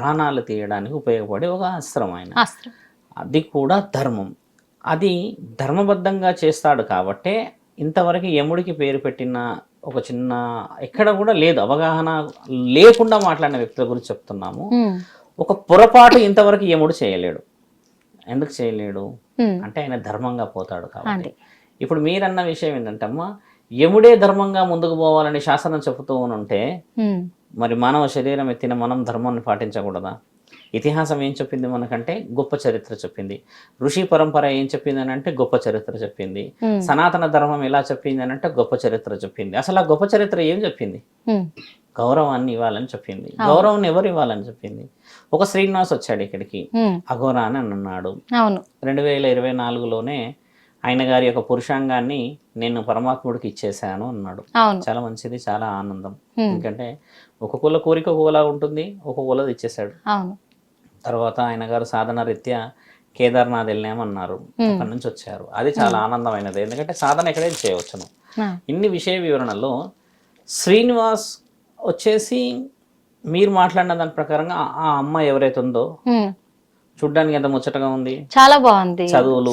ప్రాణాలు తీయడానికి ఉపయోగపడే ఒక అస్త్రం ఆయన. అస్త్రం. అది కూడా ధర్మం. అది ధర్మబద్ధంగా చేస్తాడు కాబట్టే ఇంతవరకు యముడికి పేరు పెట్టిన ఒక చిన్న ఎక్కడ కూడా లేదు, అవగాహన లేకుండా మాట్లాడిన వ్యక్తుల గురించి చెప్తున్నాము. ఒక పొరపాటు ఇంతవరకు యముడు చేయలేడు. ఎందుకు చేయలేడు అంటే ఆయన ధర్మంగా పోతాడు కాబట్టి. ఇప్పుడు మీరన్న విషయం ఏంటంటే అమ్మా, యముడే ధర్మంగా ముందుకు పోవాలని శాసనం చెబుతూ ఉంటే మరి మానవ శరీరం ఎత్తిన మనం ధర్మాన్ని పాటించకూడదా? ఇతిహాసం ఏం చెప్పింది మనకంటే గొప్ప చరిత్ర చెప్పింది. ఋషి పరంపర ఏం చెప్పింది అని అంటే గొప్ప చరిత్ర చెప్పింది. సనాతన ధర్మం ఎలా చెప్పింది అని అంటే గొప్ప చరిత్ర చెప్పింది. అసలు ఆ గొప్ప చరిత్ర ఏం చెప్పింది? గౌరవాన్ని ఇవ్వాలని చెప్పింది. గౌరవం ఎవరు ఇవ్వాలని చెప్పింది? ఒక శ్రీనివాస్ వచ్చాడు ఇక్కడికి, అఘోరా అని అన్నాడు. 2024లోనే ఆయన గారి యొక్క పురుషాంగాన్ని నేను పరమాత్ముడికి ఇచ్చేసాను అన్నాడు. చాలా మంచిది, చాలా ఆనందం. ఎందుకంటే ఒక కుల కోరిక ఒకలా ఉంటుంది, ఒక కులది ఇచ్చేసాడు. తర్వాత ఆయన గారు సాధన రీత్యా కేదార్నాథ్ వెళ్ళామన్నారు, అక్కడి నుంచి వచ్చారు. అది చాలా ఆనందమైనది, ఎందుకంటే సాధన ఎక్కడైనా చేయవచ్చును. ఇన్ని విషయ వివరణలో శ్రీనివాస్ వచ్చేసి మీరు మాట్లాడిన దాని ప్రకారంగా ఆ అమ్మాయి ఎవరైతే ఉందో చూడ్డానికి ఎంత ముచ్చటగా ఉంది, చాలా బాగుంది. చదువులు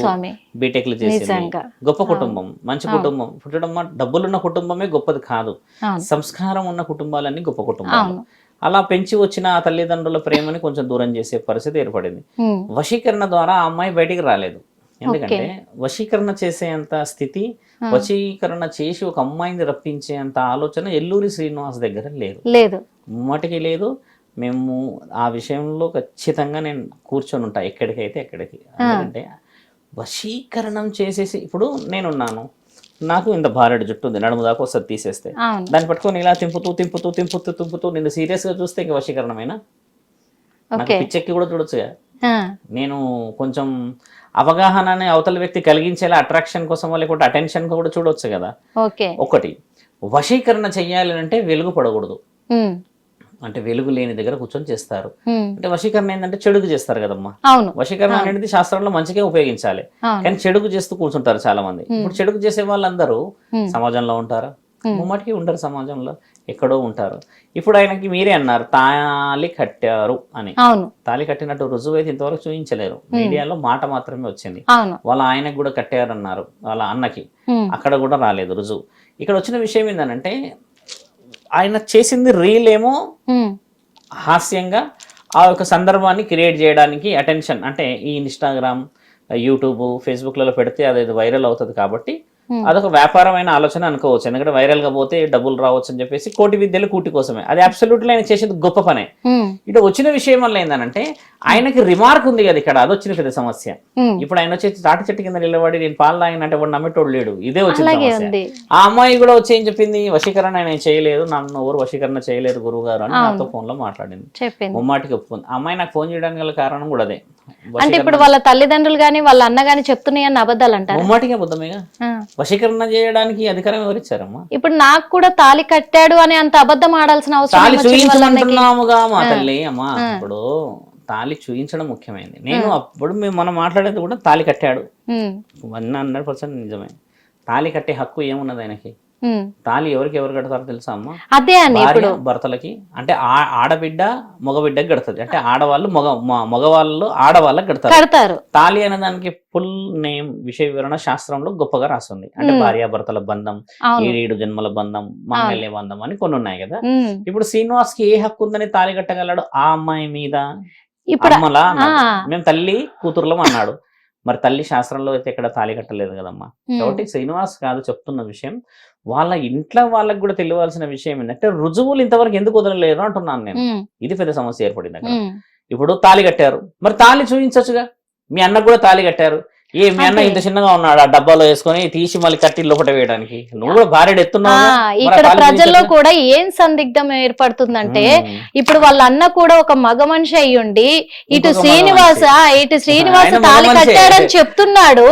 బీటెక్లు చేసి గొప్ప కుటుంబం, మంచి కుటుంబం. పుట్టడం డబ్బులున్న కుటుంబమే గొప్పది కాదు, సంస్కారం ఉన్న కుటుంబాలన్నీ గొప్ప కుటుంబాలు. అలా పెంచి వచ్చిన ఆ తల్లిదండ్రుల ప్రేమని కొంచెం దూరం చేసే పరిస్థితి ఏర్పడింది. వశీకరణ ద్వారా ఆ అమ్మాయి బయటికి రాలేదు. ఎందుకంటే వశీకరణ చేసేంత స్థితి, వశీకరణ చేసి ఒక అమ్మాయిని రప్పించేంత ఆలోచన ఎల్లూరి శ్రీనివాస్ దగ్గర లేదు, మటుకి లేదు. మేము ఆ విషయంలో ఖచ్చితంగా నేను కూర్చొని ఉంటా, ఎక్కడికైతే ఎక్కడికి. ఎందుకంటే వశీకరణం చేసేసి, ఇప్పుడు నేనున్నాను, నాకు ఇంత భారెడు జుట్టు ఉంది, నడుము దాకా వస్తుంది తీసేస్తే, దాన్ని పట్టుకొని ఇలా తింపుతూ తింపుతూ తింపుతూ తింపుతూ నిన్ను సీరియస్గా చూస్తే ఇంకా వశీకరణమైనా? నాకు పిచ్చెక్కి కూడా చూడొచ్చుగా. నేను కొంచెం అవగాహనని అవతల వ్యక్తి కలిగించేలా అట్రాక్షన్ కోసం లేకుంటే అటెన్షన్ కూడా చూడొచ్చు కదా. ఒకటి వశీకరణ చెయ్యాలి అంటే వెలుగు పడకూడదు, అంటే వెలుగు లేని దగ్గర కూర్చొని చేస్తారు. అంటే వశీకరణ ఏంటంటే చెడుకు చేస్తారు కదమ్మా. వశీకరణ అనేది శాస్త్రంలో మంచిగా ఉపయోగించాలి, కానీ చెడుకు చేస్తూ కూర్చుంటారు చాలా మంది. ఇప్పుడు చెడుకు చేసే వాళ్ళందరూ సమాజంలో ఉంటారా? ముమ్మటికి ఉండరు, సమాజంలో ఎక్కడో ఉంటారు. ఇప్పుడు ఆయనకి మీరే అన్నారు తాళి కట్టారు అని. తాళి కట్టినట్టు రుజువు అయితే ఇంతవరకు చూపించలేరు, మీడియాలో మాట మాత్రమే వచ్చింది. వాళ్ళ ఆయనకు కూడా కట్టారు అన్నారు, వాళ్ళ అన్నకి, అక్కడ కూడా రాలేదు రుజువు. ఇక్కడ వచ్చిన విషయం ఏంటంటే ఆయన చేసింది రీల్ ఏమో హాస్యంగా ఆ యొక్క సందర్భాన్ని క్రియేట్ చేయడానికి, అటెన్షన్ అంటే ఈ ఇన్స్టాగ్రామ్, యూట్యూబ్, ఫేస్బుక్లలో పెడితే అది వైరల్ అవుతుంది కాబట్టి అదొక వ్యాపారమైన ఆలోచన అనుకోవచ్చు. ఎందుకంటే వైరల్ గా పోతే డబ్బులు రావచ్చు అని చెప్పేసి కోటి విద్యలు కూటి కోసమే. అది అబ్సల్యూట్లీ ఆయన చేసేది గొప్ప పనే. ఇటు వచ్చిన విషయం వల్ల ఏంటంటే ఆయనకి రిమార్క్ ఉంది కదా ఇక్కడ, అది వచ్చిన పెద్ద సమస్య. ఇప్పుడు ఆయన వచ్చి తాటి చెట్టు కింద నిలబడి నేను పాలు తాగినంటే వాడు నమ్మేటోడు లేడు, ఇదే వచ్చిన సమస్య. ఆ అమ్మాయి కూడా వచ్చి ఏం చెప్పింది, వశీకరణ ఆయన చేయలేదు, నన్ను ఎవరు వశీకరణ చేయలేరు గురువు గారు అని నాతో ఫోన్ లో మాట్లాడింది, ముమ్మాటికి ఒప్పుకుంది. ఆ అమ్మాయి నాకు ఫోన్ చేయడానికి గల కారణం కూడా అదే. అంటే ఇప్పుడు వాళ్ళ తల్లిదండ్రులు గాని వాళ్ళ అన్న గాని చెప్తున్నాయని అబద్ధాలు అంటారు. ముమ్మాటికి అబద్ధమేగా, వశీకరణ చేయడానికి అధికారం ఎవరిచ్చారమ్మా? ఇప్పుడు నాకు కూడా తాళి కట్టాడు అని అంత అబద్ధం ఆడాల్సిన అవసరం తాళి చూయించమంటున్నాముగా మా తల్లి. అమ్మా ఇప్పుడు తాళి చూయించడం ముఖ్యమైనది. నేను అప్పుడు మనం మాట్లాడేది కూడా తాళి కట్టాడు 100% నిజమే. తాళి కట్టే హక్కు ఏమున్నది ఆయనకి? తాళి ఎవరికి ఎవరు కడతారో తెలుసా అమ్మా? అదే భార్య భర్తలకి, అంటే ఆడబిడ్డ మగబిడ్డకి కడతది, అంటే ఆడవాళ్ళు మగవాళ్ళు ఆడవాళ్ళకి కడతారు. తాళి అనే దానికి ఫుల్ నేమ్ విషయ వివరణ శాస్త్రంలో గొప్పగా రాస్తుంది. అంటే భార్యాభర్తల బంధం, 7 జన్మల బంధం, మాంగళ్య బంధం అని కొన్ని ఉన్నాయి కదా. ఇప్పుడు శ్రీనివాస్ కి ఏ హక్కు ఉందని తాళి కట్టగలడు ఆ అమ్మాయి మీద? అమ్మలా మేము తల్లి కూతురులం అన్నాడు, మరి తల్లి శాస్త్రంలో అయితే ఎక్కడ తాళి కట్టలేదు కదమ్మా. కాబట్టి శ్రీనివాస్ కాదు చెప్తున్న విషయం, వాళ్ళ ఇంట్లో వాళ్ళకి కూడా తెలియవలసిన విషయం ఏంటంటే రుజువులు ఇంతవరకు ఎందుకు వదలలేరు అంటున్నాను నేను. ఇది పెద్ద సమస్య ఏర్పడింది అక్కడ. ఇప్పుడు తాళి కట్టారు, మరి తాళి చూపించచ్చుగా. మీ అన్నకు కూడా తాళి కట్టారు, ఏ మీ అన్న ఇంత చిన్నగా ఉన్నాడు ఆ డబ్బాలో వేసుకొని తీసి మళ్ళీ కట్టి లోపల వేయడానికి, నువ్వు కూడా భార్య ఎత్తున్నావు. ఇక్కడ ప్రజల్లో కూడా ఏం సందిగ్ధం ఏర్పడుతుందంటే, ఇప్పుడు వాళ్ళ అన్న కూడా ఒక మగ మనిషి అయ్యుండి ఇటు శ్రీనివాస తాళి కట్టాడని చెప్తున్నాడు.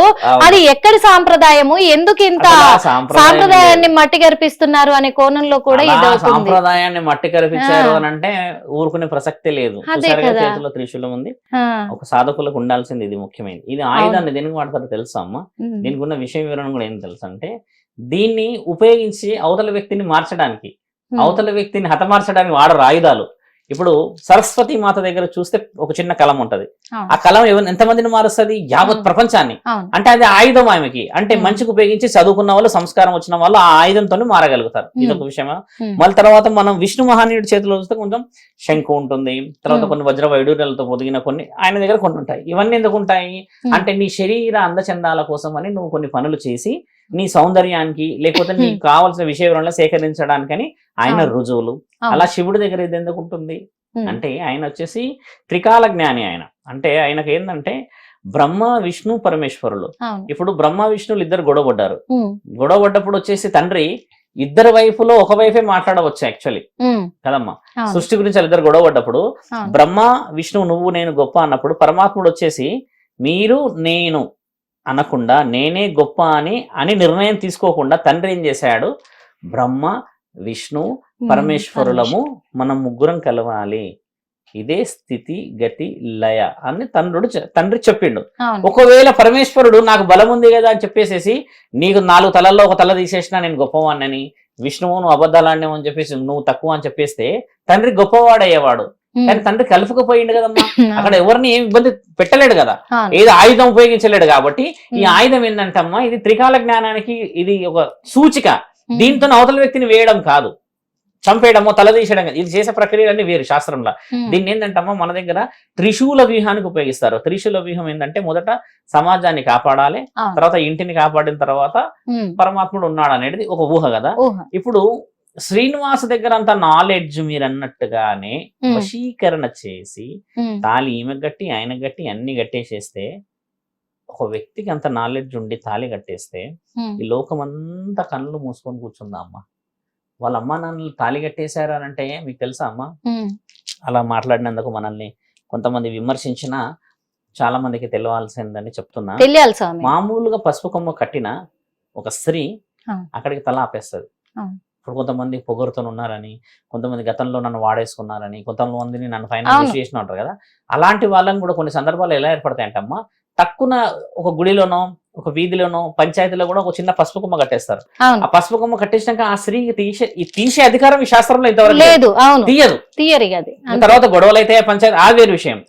అది ఎక్కడి సాంప్రదాయము, ఎందుకు ఇంత సాంప్రదాయాన్ని మట్టి కరిపిస్తున్నారు అనే కోణంలో కూడా ఇది సాంప్రదాయాన్ని మట్టి కరిపించారు అని అంటే ఊరుకునే ప్రసక్తే లేదు. చేతిలో త్రిశూలం ఉంది, ఒక సాధకులకు ఉండాల్సింది ఇది ముఖ్యమైనది. ఇది ఆయుధాన్ని వాడతారు తెలుసా అమ్మా? దీనికి ఉన్న విషయ వివరణ కూడా ఏం తెలుసు అంటే, దీన్ని ఉపయోగించి అవతల వ్యక్తిని మార్చడానికి, అవతల వ్యక్తిని హతమార్చడానికి వాడరు ఆయుధాలు. ఇప్పుడు సరస్వతి మాత దగ్గర చూస్తే ఒక చిన్న కలం ఉంటది. అవును. ఆ కలం ఎంతమందిని మారుస్తుంది? యావత్ ప్రపంచాన్ని. అవును. అంటే అది ఆయుధం ఆమెకి. అంటే మంచికి ఉపయోగించి చదువుకున్న వాళ్ళు, సంస్కారం వచ్చిన వాళ్ళు ఆ ఆయుధంతో మారగలుగుతారు. ఇదొక విషయమా. మళ్ళీ తర్వాత మనం విష్ణు మహానీయుడి చేతిలో చూస్తే కొంచెం శంకు ఉంటుంది, తర్వాత కొన్ని వజ్ర వైడూర్యాలతో పొదిగిన కొన్ని ఆయన దగ్గర కొన్ని ఉంటాయి. ఇవన్నీ ఎందుకు ఉంటాయి అంటే నీ శరీర అందచందాల కోసం అని నువ్వు కొన్ని పనులు చేసి నీ సౌందర్యానికి లేకపోతే నీకు కావాల్సిన విషయంలో సేకరించడానికని ఆయన రుజువులు. అలా శివుడి దగ్గర ఇది ఎందుకు ఉంటుంది అంటే ఆయన వచ్చేసి త్రికాల జ్ఞాని. ఆయన అంటే ఆయనకు ఏంటంటే బ్రహ్మ విష్ణు పరమేశ్వరులు. ఇప్పుడు బ్రహ్మ విష్ణువులు ఇద్దరు గొడవపడ్డారు. గొడవపడ్డప్పుడు వచ్చేసి తండ్రి ఇద్దరు వైపులో ఒక వైపే మాట్లాడవచ్చు యాక్చువల్లీ కదమ్మా. సృష్టి గురించి ఇద్దరు గొడవపడ్డప్పుడు బ్రహ్మ విష్ణువు నువ్వు నేను గొప్ప అన్నప్పుడు పరమాత్ముడు వచ్చేసి మీరు నేను అనకుండా నేనే గొప్ప అని నిర్ణయం తీసుకోకుండా తండ్రి ఏం చేశాడు? బ్రహ్మ విష్ణు పరమేశ్వరులము మనం ముగ్గురం కలవాలి, ఇదే స్థితి గతి లయ అని తండ్రి చెప్పిండు. ఒకవేళ పరమేశ్వరుడు నాకు బలం ఉంది కదా అని చెప్పేసేసి నీకు 4 తలల్లో ఒక తల తీసేసినా నేను గొప్పవాడినని, విష్ణువు నువ్వు అబద్ధాలాడినావు అని చెప్పేసి నువ్వు తక్కువ అని చెప్పేస్తే తండ్రి గొప్పవాడయ్యేవాడు. కానీ తండ్రి కలుపుకపోయిండు కదమ్మా. అక్కడ ఎవరిని ఏం ఇబ్బంది పెట్టలేడు కదా, ఏదో ఆయుధం ఉపయోగించలేడు. కాబట్టి ఈ ఆయుధం ఏంటంటమ్మా, ఇది త్రికాల జ్ఞానానికి ఇది ఒక సూచిక. దీంతో అవతల వ్యక్తిని వేయడం కాదు, చంపేయడమో తల తీసేయడం కాదు. ఇది చేసే ప్రక్రియలన్నీ వేరు శాస్త్రంలో. దీన్ని ఏంటంటమ్మా మన దగ్గర త్రిశూల వ్యూహానికి ఉపయోగిస్తారు. త్రిశూల వ్యూహం ఏంటంటే మొదట సమాజాన్ని కాపాడాలి, తర్వాత ఇంటిని కాపాడిన తర్వాత పరమాత్ముడు ఉన్నాడు అనేది ఒక ఊహ కదా. ఇప్పుడు శ్రీనివాస్ దగ్గర అంత నాలెడ్జ్ మీరు అన్నట్టుగానే వశీకరణ చేసి తాళి ఈమె గట్టి ఆయన గట్టి అన్ని కట్టేసేస్తే, ఒక వ్యక్తికి అంత నాలెడ్జ్ ఉండి తాళి కట్టేస్తే ఈ లోకమంతా కళ్ళు మూసుకొని కూర్చుందా అమ్మ. వాళ్ళ అమ్మా నాన్నలు తాళి కట్టేశారు అని అంటే మీకు తెలుసా అమ్మా? అలా మాట్లాడినందుకు మనల్ని కొంతమంది విమర్శించినా చాలా మందికి తెలియాల్సిందని చెప్తున్నా. మామూలుగా పసుపు కొమ్మ కట్టిన ఒక స్త్రీ అక్కడికి తల ఆపేస్తుంది. ఇప్పుడు కొంతమంది పొగరుతో ఉన్నారని, కొంతమంది గతంలో నన్ను వాడేసుకున్నారని, కొంతమందిని నన్ను ఫైనాన్స్ చేసిన ఉంటారు కదా. అలాంటి వాళ్ళని కూడా కొన్ని సందర్భాలు ఎలా ఏర్పడతాయంటమ్మా, తక్కువ ఒక గుడిలోనో ఒక వీధిలోనో పంచాయతీలో కూడా ఒక చిన్న పసుపు కొమ్మ కట్టేస్తారు. ఆ పసుపు కొమ్మ కట్టేసినాక ఆ స్త్రీకి తీసే అధికారం ఈ శాస్త్రంలో ఇంతవరకు లేదు, తీయదు. తర్వాత గొడవలు అయితే పంచాయతీ ఆ వేరు విషయం.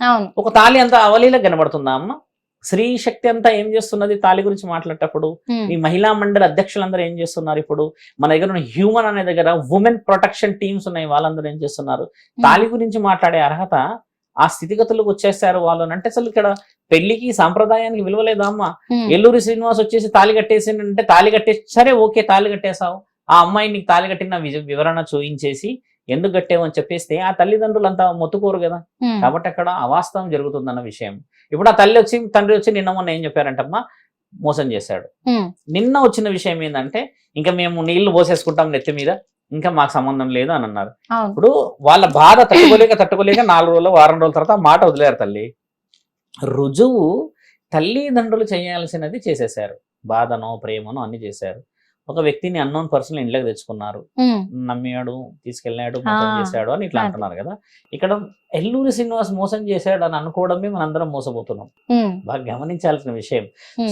ఒక తాళి అంత అవలీలకు కనబడుతుందా అమ్మ? స్త్రీ శక్తి అంతా ఏం చేస్తున్నది తాళి గురించి మాట్లాడేటప్పుడు? ఈ మహిళా మండలి అధ్యక్షులందరూ ఏం చేస్తున్నారు? ఇప్పుడు మన దగ్గర ఉన్న హ్యూమన్ అనే దగ్గర ఉమెన్ ప్రొటెక్షన్ టీమ్స్ ఉన్నాయి, వాళ్ళందరూ ఏం చేస్తున్నారు? తాళి గురించి మాట్లాడే అర్హత ఆ స్థితిగతులకు వచ్చేసారు వాళ్ళు అంటే. అసలు ఇక్కడ పెళ్లికి సాంప్రదాయానికి విలువలేదా అమ్మ? ఎల్లూరి శ్రీనివాస్ వచ్చేసి తాళి కట్టేసిందంటే తాళి కట్టేసి సరే ఓకే తాళి కట్టేసావు, ఆ అమ్మాయి నీకు తాళి కట్టిన వివరణ చూయించేసి ఎందుకు కట్టేవని చెప్పేస్తే ఆ తల్లిదండ్రులు అంతా మొత్తుకోరు కదా. కాబట్టి అక్కడ అవాస్తవం జరుగుతుందన్న విషయం. ఇప్పుడు ఆ తండ్రి వచ్చి నిన్న మొన్న ఏం చెప్పారంటమ్మా, మోసం చేశాడు. నిన్న వచ్చిన విషయం ఏంటంటే ఇంకా మేము నీళ్లు పోసేసుకుంటాం నెత్తి మీద, ఇంకా మాకు సంబంధం లేదు అని అన్నారు. ఇప్పుడు వాళ్ళ బాధ తట్టుకోలేక 4 రోజులు వారం రోజుల తర్వాత మాట వదిలేరు. తల్లి రుజువు తల్లిదండ్రులు చేయాల్సినది చేసేసారు. బాధనో ప్రేమనో అన్ని చేశారు. ఒక వ్యక్తిని అన్నోన్ పర్సన్ ఇంట్లోకి తెచ్చుకున్నారు, నమ్మాడు, తీసుకెళ్ళాడు, మోసం చేశాడు అని ఇట్లా అంటున్నారు కదా. ఇక్కడ ఎల్లూరి శ్రీనివాస్ మోసం చేశాడు అని అనుకోవడమే మనందరం మోసపోతున్నాం. బాగా గమనించాల్సిన విషయం.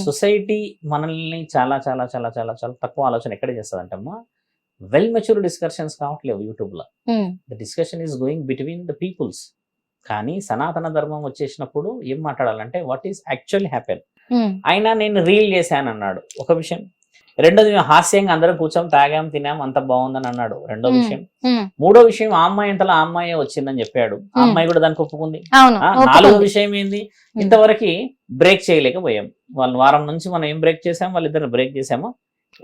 సొసైటీ మనల్ని చాలా చాలా చాలా చాలా చాలా తక్కువ ఆలోచన ఎక్కడ చేస్తుందంటమ్మా, వెల్ మెచ్యూర్ డిస్కషన్స్ కావట్లేవు యూట్యూబ్ లో. The discussion is going between the peoples. కానీ సనాతన ధర్మం వచ్చేసినప్పుడు ఏం మాట్లాడాలంటే వాట్ ఈస్ యాక్చువల్లీ హ్యాపెన్. అయినా నేను రీల్ చేశాను అన్నాడు ఒక విషయం. రెండోది మేము హాస్యంగా అందరం కూర్చొని తాగాం తినాం అంత బాగుందని అన్నాడు రెండో విషయం. మూడో విషయం ఆ అమ్మాయి అంతలో ఆ అమ్మాయి వచ్చిందని చెప్పాడు, ఆ అమ్మాయి కూడా దానికి ఒప్పుకుంది. నాలుగో విషయం ఏంది, ఇంతవరకు బ్రేక్ చేయలేకపోయాం. వాళ్ళు వారం నుంచి మనం ఏం బ్రేక్ చేసాం, వాళ్ళిద్దరు బ్రేక్ చేసాము,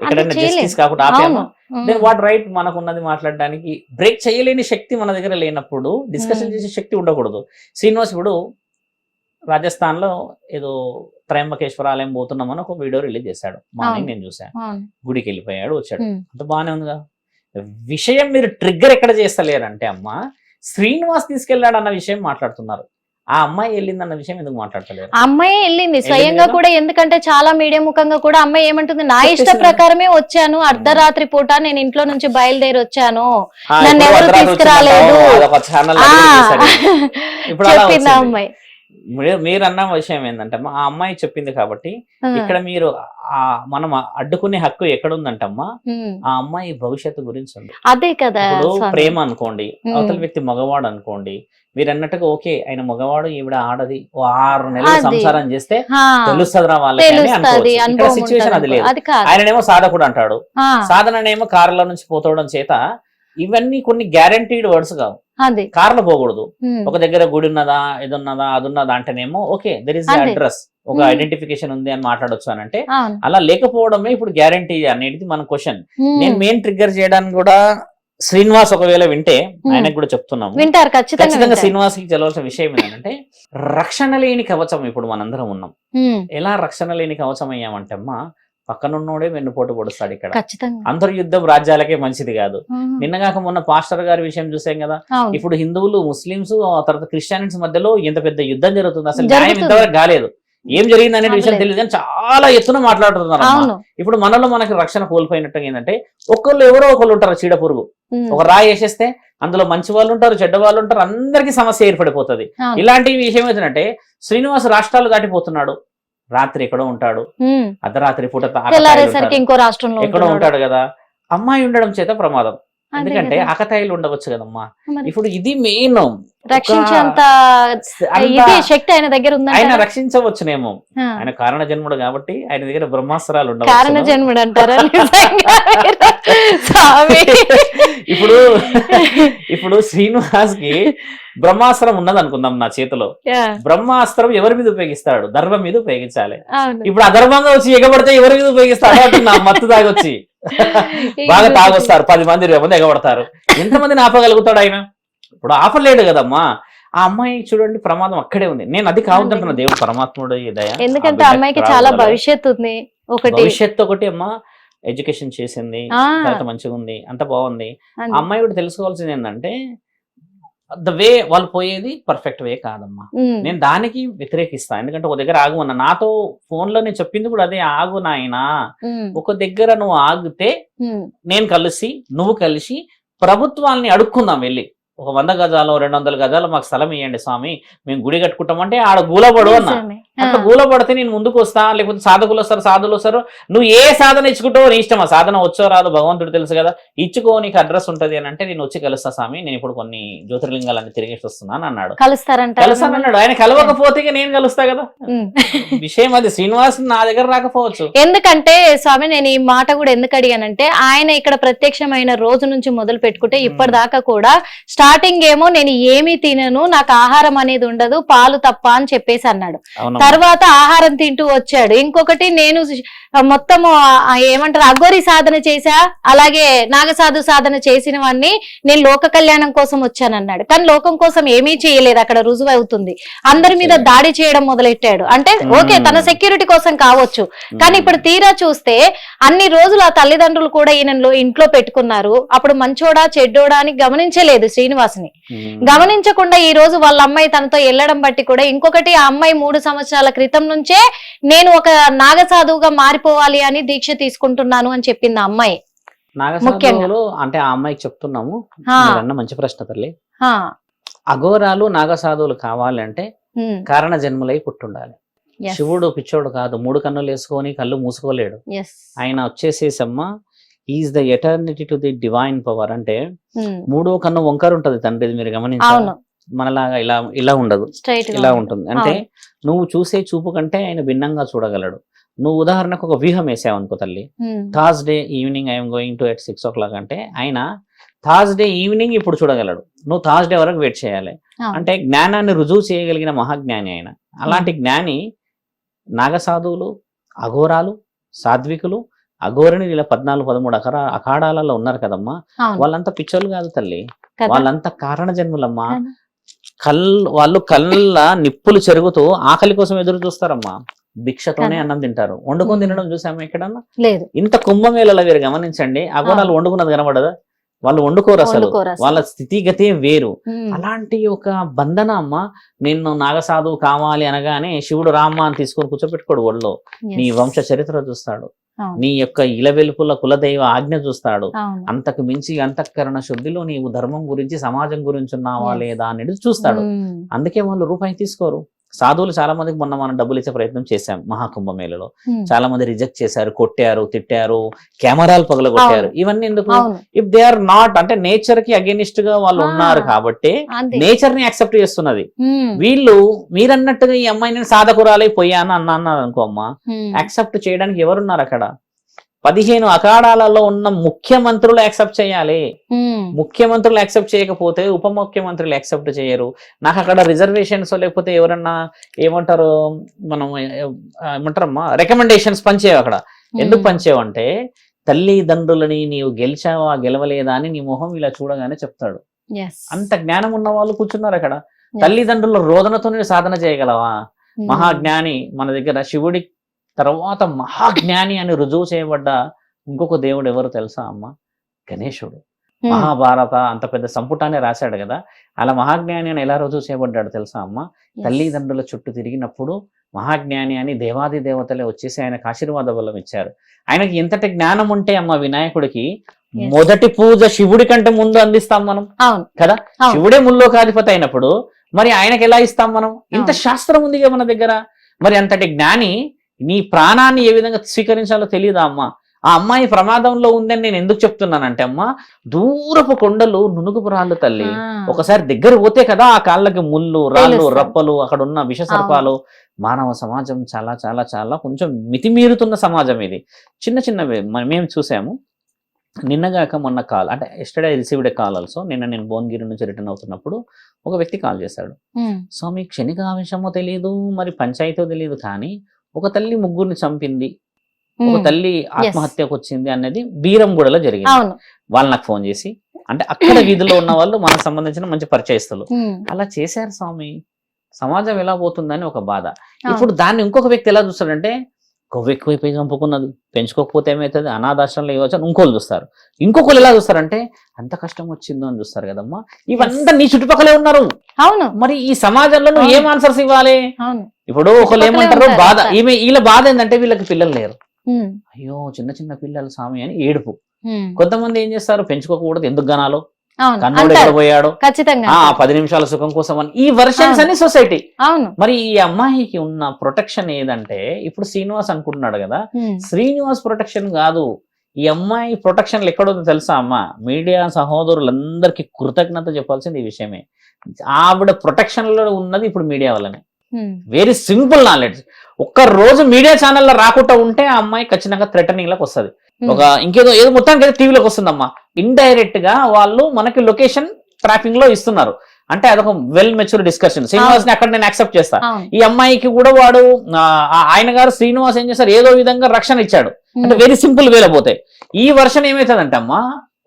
ఎక్కడైనా జస్టిస్ కాకుండా ఆపాము. దెన్ వాట్ రైట్ మనకున్నది మాట్లాడడానికి? బ్రేక్ చేయలేని శక్తి మన దగ్గర లేనప్పుడు డిస్కషన్ చేసే శక్తి ఉండకూడదు. శ్రీనివాస్ ఇప్పుడు రాజస్థాన్ లో ఏదో త్రయంబకేశ్వర ఆలయం పోతున్నామని ఒక వీడియో రిలీజ్ చేశాడు, మార్నింగ్ నేను చూసాను. గుడికి వెళ్ళిపోయాడు వచ్చాడు, అంత బాగానే ఉందిగా. విషయం మీరు ట్రిగ్గర్ ఎక్కడ చేస్తలేరంటే అమ్మ శ్రీనివాస్ తీసుకెళ్లాడు అన్న విషయం మాట్లాడుతున్నారు. ఆ అమ్మాయి వెళ్ళిందన్న విషయం ఎందుకు మాట్లాడతలేరు? అమ్మాయి వెళ్ళింది స్వయంగా కూడా. ఎందుకంటే చాలా మీడియా ముఖంగా కూడా అమ్మాయి ఏమంటుంది, నా ఇష్ట ప్రకారమే వచ్చాను, అర్ధరాత్రి పూట నేను ఇంట్లో నుంచి బయలుదేరి వచ్చాను, నన్ను ఎవరు తీసుకురాలేదు చెప్పింది అమ్మాయి. మీరు అన్న విషయం ఏంటంటమ్మా, ఆ అమ్మాయి చెప్పింది కాబట్టి ఇక్కడ మీరు మనం అడ్డుకునే హక్కు ఎక్కడుందంటమ్మా, ఆ అమ్మాయి భవిష్యత్తు గురించి ఉంది. అదే కదా, ఇప్పుడు ప్రేమ అనుకోండి, అవతల వ్యక్తి మగవాడు అనుకోండి, మీరు అన్నట్టుగా ఓకే ఆయన మగవాడు ఈవిడ ఆడది, 6 నెలలు సంసారం చేస్తే తెలుస్తుందిరా వాళ్ళకి, సిచ్యువేషన్ అది లేదు. ఆయననేమో సాధకుడు అంటాడు, సాధననేమో కారులో నుంచి పోతవడం చేత ఇవన్నీ కొన్ని గ్యారంటీడ్ వర్డ్స్ కావు. కార్లో పోకూడదు, ఒక దగ్గర గుడి ఉన్నదా ఇది ఉన్నదా అది ఉన్నదా అంటేనేమో ఓకే దెర్ ఇస్ అడ్రస్, ఒక ఐడెంటిఫికేషన్ ఉంది అని మాట్లాడొచ్చు అని అంటే, అలా లేకపోవడమే ఇప్పుడు గ్యారంటీ అనేది మన క్వశ్చన్. నేను మెయిన్ ట్రిగ్గర్ చేయడానికి కూడా శ్రీనివాస్ ఒకవేళ వింటే ఆయనకు కూడా చెప్తున్నాము, వింటారు ఖచ్చితంగా. శ్రీనివాస్ కి తెలవాల్సిన విషయం ఏంటంటే రక్షణ లేని కవచం ఇప్పుడు మనందరం ఉన్నాం. ఎలా రక్షణ లేని కవచం అయ్యామంటే అమ్మా, పక్కనున్నోడే వెన్నుపోటు పొడుస్తాడు. ఇక్కడ అంతర్యుద్ధం రాజ్యాలకే మంచిది కాదు. నిన్నగాక మొన్న పాస్టర్ గారి విషయం చూసాం కదా, ఇప్పుడు హిందువులు ముస్లింస్ తర్వాత క్రిస్టియన్స్ మధ్యలో ఎంత పెద్ద యుద్ధం జరుగుతుంది, అసలు న్యాయం ఇంతవరకు కాలేదు. ఏం జరిగింది అనే విషయం తెలియదు కానీ చాలా ఎత్తున మాట్లాడుతున్నారు. ఇప్పుడు మనలో మనకి రక్షణ కోల్పోయినట్టుగా ఏంటంటే, ఎవరో ఒకళ్ళు ఉంటారు చీడ పురుగు, ఒక రాయి వేసేస్తే అందులో మంచి వాళ్ళు ఉంటారు, చెడ్డ వాళ్ళు ఉంటారు, అందరికీ సమస్య ఏర్పడిపోతుంది. ఇలాంటి విషయం ఏంటంటే, శ్రీనివాస్ రాష్ట్రాలు దాటిపోతున్నాడు, రాత్రి ఎక్కడో ఉంటాడు, అర్ధరాత్రి పూట ఇంకో రాష్ట్రంలో ఎక్కడో ఉంటాడు కదా. అమ్మాయి ఉండడం చేత ప్రమాదం, ఎందుకంటే ఆకతాయిలు ఉండవచ్చు కదమ్మా. ఇప్పుడు ఇది మెయిన్, రక్షించేంత శక్తి ఆయన దగ్గర ఉంది. ఆయన రక్షించవచ్చునేమో, ఆయన కారణ జన్ముడు కాబట్టి ఆయన దగ్గర బ్రహ్మాస్త్రాలు ఉండవు. కారణ జన్ముడు అంటారా? ఇప్పుడు శ్రీనివాస్ కి బ్రహ్మాస్త్రం ఉన్నది అనుకుందాం నా చేతిలో, బ్రహ్మాస్త్రం ఎవరి మీద ఉపయోగిస్తాడు? ధర్మం మీద ఉపయోగించాలి. ఇప్పుడు అధర్మంగా వచ్చి ఎగబడితే ఎవరి మీద ఉపయోగిస్తాడు? అంటున్నా, మత్తు తాగొచ్చి బాగా తాగొస్తారు, 10 మంది 20 మంది ఎగబడతారు, ఎంతమందిని ఆపగలుగుతాడు ఆయన? ఇప్పుడు ఆపలేడు కదమ్మా. ఆ అమ్మాయి చూడండి ప్రమాదం అక్కడే ఉంది. నేను అది కావద్దంటున్నా, దేవుడు పరమాత్ముడు దయ, ఎందుకంటే అమ్మాయికి చాలా భవిష్యత్తు ఉంది. భవిష్యత్తు ఒకటి అమ్మా, ఎడ్యుకేషన్ చేసింది, తర్వాత మంచిగా ఉంది, అంత బాగుంది. ఆ అమ్మాయి కూడా తెలుసుకోవాల్సింది ఏంటంటే, ద వే వాళ్ళు పోయేది పర్ఫెక్ట్ వే కాదమ్మా. నేను దానికి వ్యతిరేకిస్తా, ఎందుకంటే ఒక దగ్గర ఆగు అన్న, నాతో ఫోన్ లో నేను చెప్పింది కూడా అదే, ఆగు నాయనా, ఒక దగ్గర నువ్వు ఆగితే నేను కలిసి నువ్వు కలిసి ప్రభుత్వాన్ని అడుక్కుందాం, వెళ్ళి ఒక 100 గజాలు 200 గజాలు మాకు స్థలం ఇవ్వండి స్వామి, మేము గుడి కట్టుకుంటామంటే ఆడ గూలపడు అన్న. అట్లా గూలపడితే నేను ముందుకు వస్తా, లేకపోతే సాధకులు వస్తారు, సాధులు వస్తారు, నువ్వు ఏ సాధన ఇచ్చుకుంటావో నీ ఇష్టం. ఆ సాధన వచ్చో రాదు భగవంతుడు తెలుసు కదా, ఇచ్చుకో నీకు అడ్రస్ ఉంటది అని అంటే, నేను వచ్చి కలుస్తా స్వామి, నేను ఇప్పుడు కొన్ని జ్యోతిర్లింగాలన్నీ తిరిగేసి వస్తున్నాను అన్నాడు. కలుస్తానన్నాడు. ఆయన కలవకపోతే నేను కలుస్తా కదా, విషయం అది. శ్రీనివాస్ నా దగ్గర రాకపోవచ్చు. ఎందుకంటే స్వామి, నేను ఈ మాట కూడా ఎందుకు అడిగానంటే, ఆయన ఇక్కడ ప్రత్యక్షమైన రోజు నుంచి మొదలు పెట్టుకుంటే ఇప్పటిదాకా కూడా స్టార్టింగ్ ఏమో నేను ఏమీ తినను, నాకు ఆహారం అనేది ఉండదు, పాలు తప్ప అని చెప్పేసి అన్నాడు. తర్వాత ఆహారం తింటూ వచ్చాడు. ఇంకొకటి, నేను మొత్తము ఏమంటారు అఘోరి సాధన చేశా, అలాగే నాగసాధు సాధన చేసినవన్నీ నేను లోక కళ్యాణం కోసం వచ్చానన్నాడు. కానీ లోకం కోసం ఏమీ చేయలేదు, అక్కడ రుజువు అవుతుంది. అందరి మీద దాడి చేయడం మొదలెట్టాడు. అంటే ఓకే తన సెక్యూరిటీ కోసం కావచ్చు, కానీ ఇప్పుడు తీరా చూస్తే అన్ని రోజులు ఆ తల్లిదండ్రులు కూడా ఈయనలో ఇంట్లో పెట్టుకున్నారు. అప్పుడు మంచోడా చెడ్డోడా అని గమనించలేదు శ్రీనివాస్ని. గమనించకుండా ఈ రోజు వాళ్ళ అమ్మాయి తనతో వెళ్ళడం బట్టి కూడా, ఇంకొకటి ఆ అమ్మాయి 3 సంవత్సరాల క్రితం నుంచే నేను ఒక నాగసాధువుగా మారిపోవాలి అని దీక్ష తీసుకుంటున్నాను అని చెప్పింది ఆ అమ్మాయి. నాగసాధువులు అంటే ఆ అమ్మాయికి చెప్తున్నాము, మంచి ప్రశ్న తల్లి. అఘోరాలు నాగసాధువులు కావాలంటే కారణ జన్మలై పుట్టుండాలి. శివుడు పిచ్చోడు కాదు, 3 కన్నులు వేసుకొని కళ్ళు మూసుకోలేడు. ఆయన వచ్చేసేసమ్మా is the eternity to the divine power. అంటే 3వ కన్ను వంకర ఉంటది తండ్రి, మీరు గమనించాలి. మనలాగా ఇలా ఇలా ఉండదు, ఇలా ఉంటుంది. అంటే నువ్వు చూసే చూపు కంటే ఆయన భిన్నంగా చూడగలడు. నువ్వు ఉదాహరణకు ఒక వ్యూహం వేసావు అనుకో తల్లి, Thursday evening I'm going to at 6 o'clock అంటే ఆయన థర్స్డే ఈవినింగ్ ఇప్పుడు చూడగలడు, నువ్వు థర్స్డే వరకు వెయిట్ చేయాలి. అంటే జ్ఞానాన్ని రుజువు చేయగలిగిన మహాజ్ఞాని ఆయన. అలాంటి జ్ఞాని నాగసాధువులు, అఘోరాలు, సాధ్వికులు, అఘోరిని ఇలా 14-13 అఖాడాలలో ఉన్నారు కదమ్మా. వాళ్ళంతా పిచ్చోళ్ళు కాదు తల్లి, వాళ్ళంతా కారణ జన్ములమ్మా. వాళ్ళు కళ్ళ నిప్పులు చెరుగుతూ ఆకలి కోసం ఎదురు చూస్తారమ్మా. భిక్షతోనే అన్నం తింటారు. వండుకొని తినడం చూసామా ఎక్కడన్నా? ఇంత కుంభమేళలో మీరు గమనించండి, అఘోరాలు వండుకున్నది కనబడదా? వాళ్ళు వండుకోరు అసలు, వాళ్ళ స్థితిగతే వేరు. అలాంటి ఒక బంధన అమ్మ. నేను నాగసాధువు కావాలి అనగానే శివుడు రామ్మ అని తీసుకొని కూర్చోబెట్టుకోడు ఒళ్ళో. నీ వంశ చరిత్ర చూస్తాడు, నీ యొక్క ఇలవెలుపుల కులదైవ ఆజ్ఞ చూస్తాడు. అంతకు మించి అంతఃకరణ శుద్ధిలో నీవు ధర్మం గురించి సమాజం గురించి ఉన్నావా లేదా అనేది చూస్తాడు. అందుకే వాళ్ళు రూపాయి తీసుకోరు. సాధువులు చాలా మందికి మొన్న మనం డబ్బులు ఇచ్చే ప్రయత్నం చేశాం మహాకుంభమేళలో. ఉమ్, చాలా మంది రిజెక్ట్ చేశారు, కొట్టారు, తిట్టారు, కెమెరాలు పగలగొట్టారు. ఇవన్నీ ఎందుకు? అవును ఇఫ్ దే ఆర్ నాట్, అంటే నేచర్ కి అగేనిస్ట్ గా వాళ్ళు ఉన్నారు కాబట్టి అంతే. నేచర్ ని యాక్సెప్ట్ చేస్తున్నది. ఉమ్, వీళ్ళు మీరన్నట్టుగా ఈ అమ్మాయి నేను సాధకురాలై పోయాను అన్నారు అనుకో అమ్మా, ఉమ్, యాక్సెప్ట్ చేయడానికి ఎవరున్నారు అక్కడ? 15 అఖాడాలలో ఉన్న ముఖ్యమంత్రులు యాక్సెప్ట్ చేయాలి. ఉమ్, ముఖ్యమంత్రులు యాక్సెప్ట్ చేయకపోతే ఉప ముఖ్యమంత్రులు యాక్సెప్ట్ చేయరు. నాకు అక్కడ రిజర్వేషన్స్ లేకపోతే ఎవరన్నా ఏమంటారు, మనం ఏమంటారమ్మా రికమెండేషన్స్ పంచేవి అక్కడ. ఎందుకు పంచేవంటే తల్లిదండ్రులని నీవు గెలిచావా గెలవలేదా అని నీ మొహం ఇలా చూడగానే చెప్తాడు. yes, అంత జ్ఞానం ఉన్న వాళ్ళు కూర్చున్నారు అక్కడ. yes, తల్లిదండ్రుల రోదనతో నువ్వు సాధన చేయగలవా? ఉమ్, మహాజ్ఞాని మన దగ్గర శివుడి తర్వాత మహాజ్ఞాని అని రుజువు చేయబడ్డ ఇంకొక దేవుడు ఎవరు తెలుసా అమ్మ? గణేశుడు. ఉమ్, మహాభారత అంత పెద్ద సంపుటాన్ని రాశాడు కదా, అలా మహాజ్ఞాని అని ఎలా రుజువు చేయబడ్డాడు తెలుసా అమ్మ? yes, తల్లిదండ్రుల చుట్టూ తిరిగినప్పుడు మహాజ్ఞాని అని దేవాది దేవతలే వచ్చేసి ఆయనకు ఆశీర్వాద బలం ఇచ్చారు. ఆయనకి ఎంతటి జ్ఞానం ఉంటే అమ్మ వినాయకుడికి Yes. మొదటి పూజ శివుడి కంటే ముందు అందిస్తాం మనం అవును కదా. అవును. శివుడే ముల్లోకాధిపతి అయినప్పుడు మరి ఆయనకి ఎలా ఇస్తాం మనం? ఇంత అవును. శాస్త్రం ఉంది కదా మన దగ్గర. మరి అంతటి జ్ఞాని నీ ప్రాణాన్ని ఏ విధంగా స్వీకరించాలో తెలియదా అమ్మ? ఆ అమ్మాయి ప్రమాదంలో ఉందని నేను ఎందుకు చెప్తున్నానంటే అమ్మ, దూరపు కొండలు నునుగుపు రాళ్ళు తల్లి. ఆ, ఒకసారి దగ్గర పోతే కదా ఆ కాళ్ళకి ముళ్ళు, రాళ్ళు, తెలుస్తుంది. రప్పలు, అక్కడ ఉన్న విష సర్పాలు. మానవ సమాజం చాలా చాలా చాలా కొంచెం మితిమీరుతున్న సమాజం ఇది. చిన్న చిన్నవి మేము చూసాము. నిన్నగాక మొన్న కాల్, అంటే yesterday I received a call also. నిన్న నేను భువనగిరి నుంచి రిటర్న్ అవుతున్నప్పుడు ఒక వ్యక్తి కాల్ చేశాడు. ఉమ్, స్వామి క్షణికావేశమో తెలియదు, మరి పంచాయతీతో తెలియదు, కానీ ఒక తల్లి ముగ్గురిని చంపింది, ఒక ఉమ్, తల్లి ఆత్మహత్యకు వచ్చింది అనేది బీరంగూడలో జరిగింది. అవును వాళ్ళు నాకు ఫోన్ చేసి, అంటే అక్కడ వీధిలో ఉన్న వాళ్ళు మనకు సంబంధించిన మంచి పరిచయస్తులు, ఉమ్, అలా చేశారు స్వామి, సమాజం ఎలా పోతుందని ఒక బాధ. అవును. ఇప్పుడు దాన్ని ఇంకొక వ్యక్తి ఎలా చూస్తాడంటే, కొవ్వు ఎక్కువైపోయి చంపుకున్నది, పెంచుకోకపోతే ఏమవుతుంది, అనాథాశ్రమంలో ఇవ్వచ్చు అని ఇంకోళ్ళు చూస్తారు. ఇంకొకరు ఎలా చూస్తారంటే అంత కష్టం వచ్చిందో అని చూస్తారు కదమ్మా. ఇవంతా నీ చుట్టుపక్కలే ఉన్నారు. అవును మరి ఈ సమాజంలో నువ్వు ఏం ఆన్సర్స్ ఇవ్వాలి? అవును ఇప్పుడు ఒకళ్ళు ఏమంటారు, ఉంటారు బాధ, అంతా. వీళ్ళ బాధ ఏంటంటే వీళ్ళకి పిల్లలు లేరు. ఉమ్, అయ్యో చిన్న చిన్న పిల్లలు స్వామి అని ఏడుపు. ఉమ్, కొంతమంది ఏం చేస్తారు, పెంచుకోకూడదు, ఎందుకు గనాలో, అవును కన్నోడు ఎక్కడ అంటారు పోయాడు, ఖచ్చితంగా ఆ అంటారు. 10 నిమిషాల సుఖం కోసం అని, ఈ వర్షన్స్ అవును. అని సొసైటీ. అవును మరి ఈ అమ్మాయికి ఉన్న ప్రొటెక్షన్ ఏదంటే, ఇప్పుడు శ్రీనివాస్ అనుకుంటున్నాడు కదా, ఉమ్, శ్రీనివాస్ ప్రొటెక్షన్ కాదు, ఈ అమ్మాయి ప్రొటెక్షన్ ఎక్కడుందో తెలుసా అమ్మ? మీడియా సహోదరులందరికీ కృతజ్ఞత చెప్పాల్సింది ఈ విషయమే. ఆవిడ ప్రొటెక్షన్ లో ఉన్నది ఇప్పుడు మీడియా వల్లనే. ఉమ్, వెరీ సింపుల్ నాలెడ్జ్. ఒక్క రోజు మీడియా ఛానల్లో రాకుండా ఉంటే ఆ అమ్మాయి ఖచ్చితంగా థ్రెటనింగ్ లకు వస్తుంది. ఉమ్, ఒక ఇంకేదో ఏదో మొత్తానికి ఏదో టీవీలోకి వస్తుందమ్మా. ఇండైరెక్ట్ గా వాళ్ళు మనకి లొకేషన్ ట్రాపింగ్ లో ఇస్తున్నారు. అంటే అదొక వెల్ మెచ్యూర్ డిస్కషన్. శ్రీనివాస్ ని అక్కడ నేను యాక్సెప్ట్ చేస్తా. అవును ఈ అమ్మాయికి కూడా వాడు ఆయన గారు శ్రీనివాస్ ఏం చేశారు, ఏదో విధంగా రక్షణ ఇచ్చాడు. అంటే వెరీ సింపుల్ వేలో పోతే ఈ వర్షన్ ఏమవుతుందంటే అమ్మా,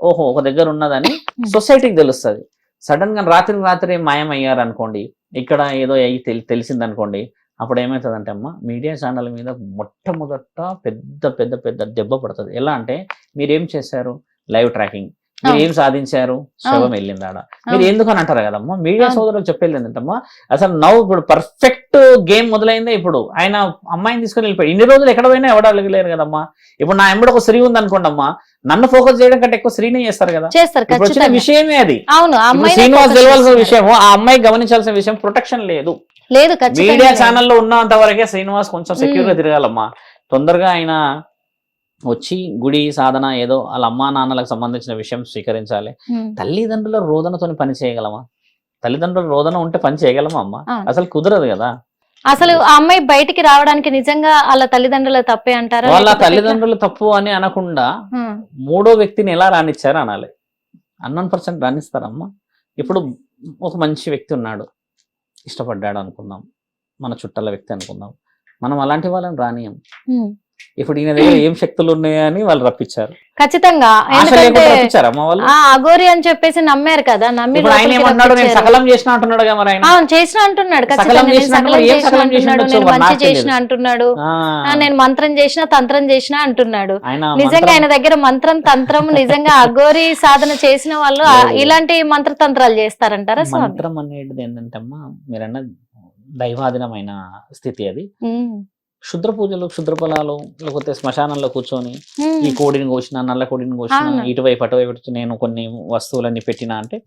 ఓహో ఒక దగ్గర ఉన్నదని సొసైటీకి తెలుస్తుంది. సడన్ గా రాత్రి మాయమయ్యారు అనుకోండి, ఇక్కడ ఏదో అయ్యి తెలిసిందనుకోండి, అప్పుడు ఏమవుతుందంటే అమ్మ, మీడియా ఛానల్ మీద మొట్టమొదట పెద్ద పెద్ద పెద్ద దెబ్బ పడుతుంది. ఎలా అంటే, మీరేం చేశారు, లైవ్ ట్రాకింగ్, మీరు ఏం సాధించారు, శవం వెళ్ళింది ఆడ, మీరు ఎందుకు అని అంటారు కదమ్మా. మీడియా సోదరులు చెప్పేది ఏంటంటమ్మా, అసలు నవ్వు ఇప్పుడు పర్ఫెక్ట్ గేమ్ మొదలైందే. ఇప్పుడు ఆయన అమ్మాయిని తీసుకొని వెళ్ళిపోయి ఇన్ని రోజులు ఎక్కడ పోయినా ఎవడ అడగలేరు కదమ్మా. ఇప్పుడు నా ఎంబడి ఒక స్త్రీ ఉంది అనుకోండి అమ్మా, నన్ను ఫోకస్ చేయడం కంటే ఎక్కువ స్త్రీనే చేస్తారు కదా. చేస్తారు ఇప్పుడు వచ్చిన ఖచ్చితంగా. విషయమే అది. అవును ఆ ఇప్పుడు అమ్మాయినే శ్రీనివాస్ focus గెలవాల్సిన చేస్తున్నారు. విషయం, ఆ అమ్మాయి గమనించాల్సిన విషయం, ప్రొటెక్షన్ లేదు. లేదు ఖచ్చితంగా మీడియా లేదు. ఛానల్లో ఉన్నంత వరకే శ్రీనివాస్ కొంచెం సెక్యూర్ గా తిరగాలమ్మా. తొందరగా ఆయన వచ్చి గుడి సాధన ఏదో వాళ్ళ అమ్మా నాన్నలకు సంబంధించిన విషయం స్వీకరించాలి. ఉమ్, తల్లిదండ్రుల రోదనతో పని చేయగలమా? తల్లిదండ్రుల రోదన ఉంటే పని చేయగలమా అమ్మా? అవును. అసలు కుదరదు కదా. అసలు ఆ అమ్మాయి బయటికి రావడానికి నిజంగా వాళ్ళ తల్లిదండ్రుల తప్పే అంటారా? వాళ్ళ లేకపోతే తల్లిదండ్రులు తప్పు అని అనకుండా ఎట్లా? ఉమ్, మూడో వ్యక్తిని ఎలా రానిచ్చారు అనాలి. 100% రానిస్తారమ్మా. ఇప్పుడు ఒక మంచి వ్యక్తి ఉన్నాడు, ఇష్టపడ్డాడు అనుకుందాం, మన చుట్టాల వ్యక్తి అనుకుందాం, మనం అలాంటి వాళ్ళని రానియం. ఉమ్, ఇప్పుడు ఈయన దగ్గర ఏం శక్తులు ఉన్నాయని వాళ్ళు రప్పించారు. ఖచ్చితంగా. ఆశ ఎందుకంటే లేకుండా రప్పించారు అమ్మ వాళ్ళు. ఆ అఘోరి అని చెప్పేసి నమ్మారు కదా, నమ్మి ఇప్పుడు ఆయన లోపలికి ఏమన్నాడు, నేను రప్పించారు. సకలం చేసిన అంటున్నాడు కదా మరి ఆయన. అవును చేసిన అంటున్నాడు సకలం ఖచ్చితంగా. నేను చేసిన సకలం అంటున్నాడు. ఏం చేసిన సకలం చేసి అంటున్నాడు, ఉండొచ్చు నేను మరి మంచి నాకు చేసిన తెలియదు. అంటున్నాడు, ఆ, నేను మంత్రం చేసిన తంత్రం చేసిన అంటున్నాడు. ఆయన నిజంగా మంత్రం- ఆయన దగ్గర మంత్రం తంత్రం నిజంగా అఘోరి సాధన చేసిన వాళ్ళు ఇలాంటి మంత్రతంత్రాలు చేస్తారంటారా స్వామి? మంత్రం అనేది ఏంటంటే అమ్మా, మీరన్న దైవాధీనమైన స్థితి అది. ఉమ్, క్షుద్ర పూజలు, క్షుద్ర ఫలాలు, లేకపోతే శ్మశానంలో కూర్చొని ఉమ్, ఈ కోడిని కోసిన, నల్ల కోడిని కోసిన, అవును. ఇటువైపు అటువైపు నేను కొన్ని వస్తువులన్నీ పెట్టినా అంటే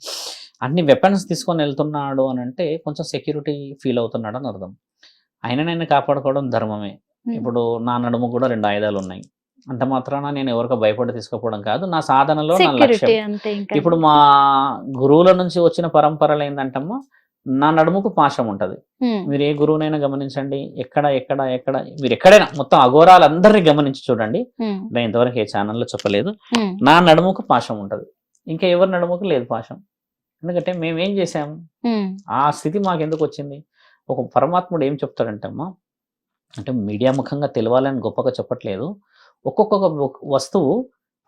అన్ని వెపన్స్ తీసుకొని వెళ్తున్నాడు అని అంటే కొంచెం సెక్యూరిటీ ఫీల్ అవుతున్నాడు అని అర్థం. ఆయన కాపాడుకోవడం ధర్మమే. ఇప్పుడు నా నడుము కూడా 2 ఆయుధాలు ఉన్నాయి. అంత మాత్రాన నేను ఎవరికో భయపడి తీసుకోపోవడం కాదు, నా సాధనలో నా లక్ష్యం. ఇప్పుడు మా గురువుల నుంచి వచ్చిన పరంపరలు ఏంటంటమ్మా, నా నడుముకు పాశం ఉంటది. మీరు ఏ గురువునైనా గమనించండి, ఎక్కడ ఎక్కడ ఎక్కడ మీరు ఎక్కడైనా మొత్తం అఘోరాలందరినీ గమనించి చూడండి. నేను ఇంతవరకు ఏ ఛానల్లో చెప్పలేదు. నా నడుముకు పాశం ఉంటది, ఇంకా ఎవరి నడుముకు లేదు పాశం. ఎందుకంటే మేమేం చేసాము, ఆ స్థితి మాకు ఎందుకు వచ్చింది. ఒక పరమాత్ముడు ఏం చెప్తాడంటే అమ్మా, అంటే మీడియా ముఖంగా తెలవాలని గొప్పగా చెప్పట్లేదు, ఒక్కొక్క వస్తువు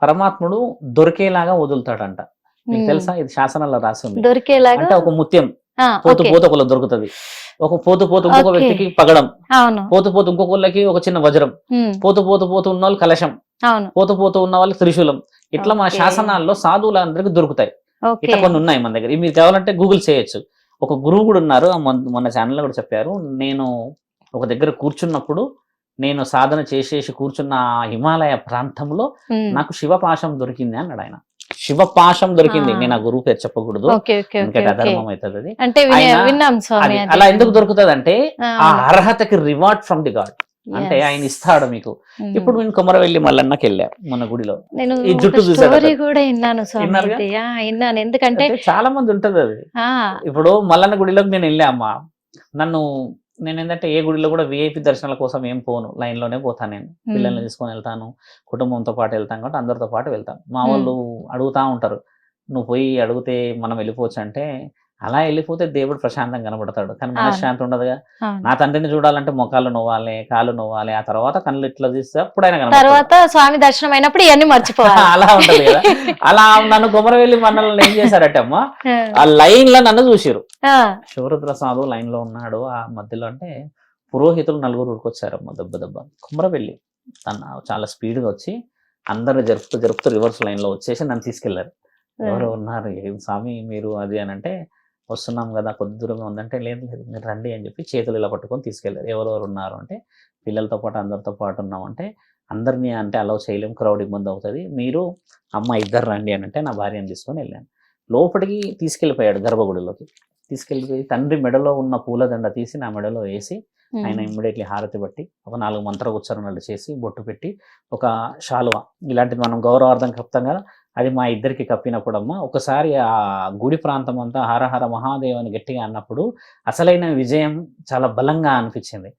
పరమాత్ముడు దొరికేలాగా వదులుతాడంట. మీకు తెలుసా, ఇది శాసనాల్లో రాసి ఉంది. అంటే ఒక ముత్యం పోతు పోతు ఒకళ్ళు దొరుకుతుంది, ఒక పోతు పోతు ఇంకొక వ్యక్తికి పగడం, పోతు పోతు ఇంకొకళ్ళకి ఒక చిన్న వజ్రం, పోతు పోతు పోతు ఉన్న వాళ్ళు కలశం, పోతు పోతు ఉన్న వాళ్ళకి త్రిశూలం. ఇట్లా మా శాసనాల్లో సాధువులందరికీ దొరుకుతాయి. ఇట్లా కొన్ని ఉన్నాయి మన దగ్గర. మీరు కావాలంటే గూగుల్ చేయొచ్చు. ఒక గురువు కూడా ఉన్నారు, మొన్న ఛానల్లో కూడా చెప్పారు. నేను ఒక దగ్గర కూర్చున్నప్పుడు, నేను సాధన చేసేసి కూర్చున్న హిమాలయ ప్రాంతంలో నాకు శివపాశం దొరికింది అన్నాడు ఆయన. శివపాశం దొరికింది. నేను ఆ గురువు పేరు చెప్పకూడదు, ఎందుకంటే అధర్మం అవుతుంది అది. అలా ఎందుకు దొరుకుతుంది అంటే, ఆ అర్హతకి రివార్డ్ ఫ్రమ్ ది గాడ్, అంటే ఆయన ఇస్తాడు మీకు. ఇప్పుడు నేను కొమరవెల్లి మల్లన్నకి వెళ్ళారు మన గుడిలో, ఈ జుట్టు చూసారు, ఎందుకంటే చాలా మంది ఉంటది అది. ఇప్పుడు మల్లన్న గుడిలోకి నేను వెళ్ళా అమ్మా, నేను ఏంటంటే ఏ గుడిలో కూడా విఐపి దర్శనాల కోసం ఏం పోను, లైన్ లోనే పోతాను. నేను పిల్లల్ని తీసుకొని వెళ్తాను, కుటుంబంతో పాటు వెళ్తాను కాబట్టి అందరితో పాటు వెళ్తాను. మా వాళ్ళు అడుగుతా ఉంటారు, నువ్వు పోయి అడిగితే మనం వెళ్ళిపోవచ్చు అంటే, అలా వెళ్ళిపోతే దేవుడు ప్రశాంతంగా కనబడతాడు, కానీ మనశ్శాంతి ఉండదుగా. నా తండ్రిని చూడాలంటే మొఖాలు నవ్వాలి, కాళ్ళు నవ్వాలి, ఆ తర్వాత కళ్ళు ఇట్లా తీస్తే అప్పుడైనా తర్వాత స్వామి దర్శనం అయినప్పుడు ఇవన్నీ మర్చిపోవాలి. అలా ఉంటది కదా. అలా నన్ను కొమరవెల్లి మండలంలో ఏం చేశారట అమ్మా, ఆ లైన్ లో నన్ను చూసిరు. శివరుద్ర సాధువు లైన్ లో ఉన్నాడు, ఆ మధ్యలో అంటే పురోహితులు 4 ఉరికొచ్చారమ్మా దెబ్బ దెబ్బ. కొమరవెల్లి తన చాలా స్పీడ్ గా వచ్చి అందరు జరుపుతూ రివర్స్ లైన్ లో వచ్చేసి నన్ను తీసుకెళ్లారు. ఎవరు ఉన్నారు, ఏం స్వామి మీరు అది అని అంటే, వస్తున్నాం కదా కొద్ది దూరంగా ఉందంటే, లేదు లేదు మీరు రండి అని చెప్పి చేతులు ఇలా పట్టుకొని తీసుకెళ్లారు. ఎవరెవరు ఉన్నారు అంటే, పిల్లలతో పాటు అందరితో పాటు ఉన్నాం అంటే, అందరినీ అంటే అలౌ చేయలేం, క్రౌడ్ ఇబ్బంది అవుతుంది, మీరు అమ్మ ఇద్దరు రండి అని అంటే నా భార్యను తీసుకొని వెళ్ళాను. లోపలికి తీసుకెళ్లిపోయాడు గర్భగుడిలోకి. తీసుకెళ్ళిపోయి తండ్రి మెడలో ఉన్న పూలదండ తీసి నా మెడలో వేసి, ఆయన ఇమ్మీడియట్లీ హారతి బట్టి ఒక 4 మంత్ర ఉచ్చారణలు చేసి బొట్టు పెట్టి ఒక శాలువ ఇలాంటిది మనం గౌరవార్థం కప్తాం కదా, అది మా ఇద్దరికి కప్పినప్పుడమ్మా ఒకసారి ఆ గుడి ప్రాంతం అంతా హరహర మహాదేవ్ అని గట్టిగా అన్నప్పుడు అసలైన విజయం చాలా బలంగా అనిపించింది.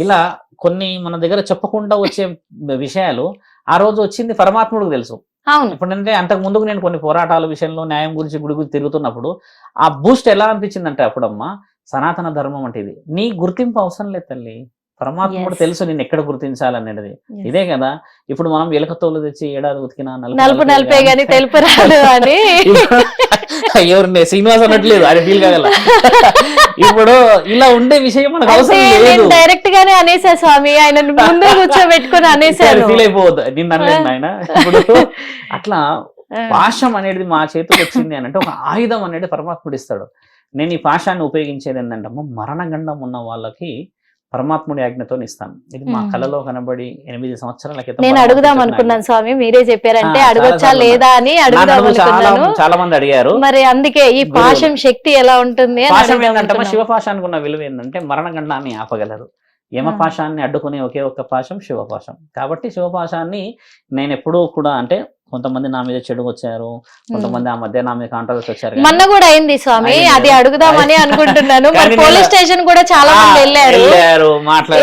ఇలా కొన్ని మన దగ్గర చెప్పకుండా వచ్చే విషయాలు ఆ రోజు వచ్చింది పరమాత్ముడికి తెలుసు. ఇప్పుడంటే అంతకు ముందుకు నేను కొన్ని పోరాటాల విషయంలో న్యాయం గురించి గుడి గురించి తిరుగుతున్నప్పుడు ఆ బూస్ట్ ఎలా అనిపించిందంటే, అప్పుడమ్మా సనాతన ధర్మం అంటే ఇది, నీ గుర్తింపు అవసరం లేదు తల్లి, పరమాత్ముడు తెలుసు నేను ఎక్కడ గుర్తించాలనేది. ఇదే కదా ఇప్పుడు మనం ఎలకతోలు తెచ్చి ఏడాది ఉతికినా తెలుపు రాదు అని ఎవరిని శ్రీనివాస్ అనట్లేదు, అది ఫీల్ కాగల. ఇప్పుడు ఇలా ఉండే విషయం మనకు అవసరం లేదు, డైరెక్ట్ గానే అనేసా స్వామి, ఆయన ముందు కూర్చోబెట్టుకుని అనేసారు. ఫీల్ అయిపోవద్దు, నిన్ను అనలేదు ఆయన. ఇప్పుడు అట్లా పాశం అనేది మా చేతికి వచ్చింది అని అంటే, ఒక ఆయుధం అనేది పరమాత్ముడు ఇస్తాడు. నేను ఈ పాశాన్ని ఉపయోగించేది ఏంటంటే, మరణగండం ఉన్న వాళ్ళకి పరమాత్ముడి ఆజ్ఞతో ఇస్తాను. ఇది మా కళలో కనబడి 8 సంవత్సరాల క్రితం నేను అడుగుదాం అనుకున్నాను స్వామి, మీరే చెప్పారంటే అడగొచ్చా లేదా అని అడుగుదాం అనుకున్నాను. చాలా మంది అడిగారు, మరి అందుకే ఈ పాశం శక్తి ఎలా ఉంటుంది. పాశం ఏంటంటే, శివపాశానికి ఉన్న విలువ ఏంటంటే మరణగండాన్ని ఆపగలరు. యమపాశాన్ని అడ్డుకునే ఒకే ఒక్క పాశం శివపాశం. కాబట్టి శివపాశాన్ని నేను ఎప్పుడూ కూడా, అంటే కొంతమంది నా మీద చెడు వచ్చారు, కొంతమంది ఆ మధ్య నా మీద కాంట్రవర్సీ వచ్చారు. మొన్న కూడా అయింది స్వామి, అది అడుగుదామని అనుకుంటున్నాను. పోలీస్ స్టేషన్ కూడా చాలా మంది వెళ్ళారు,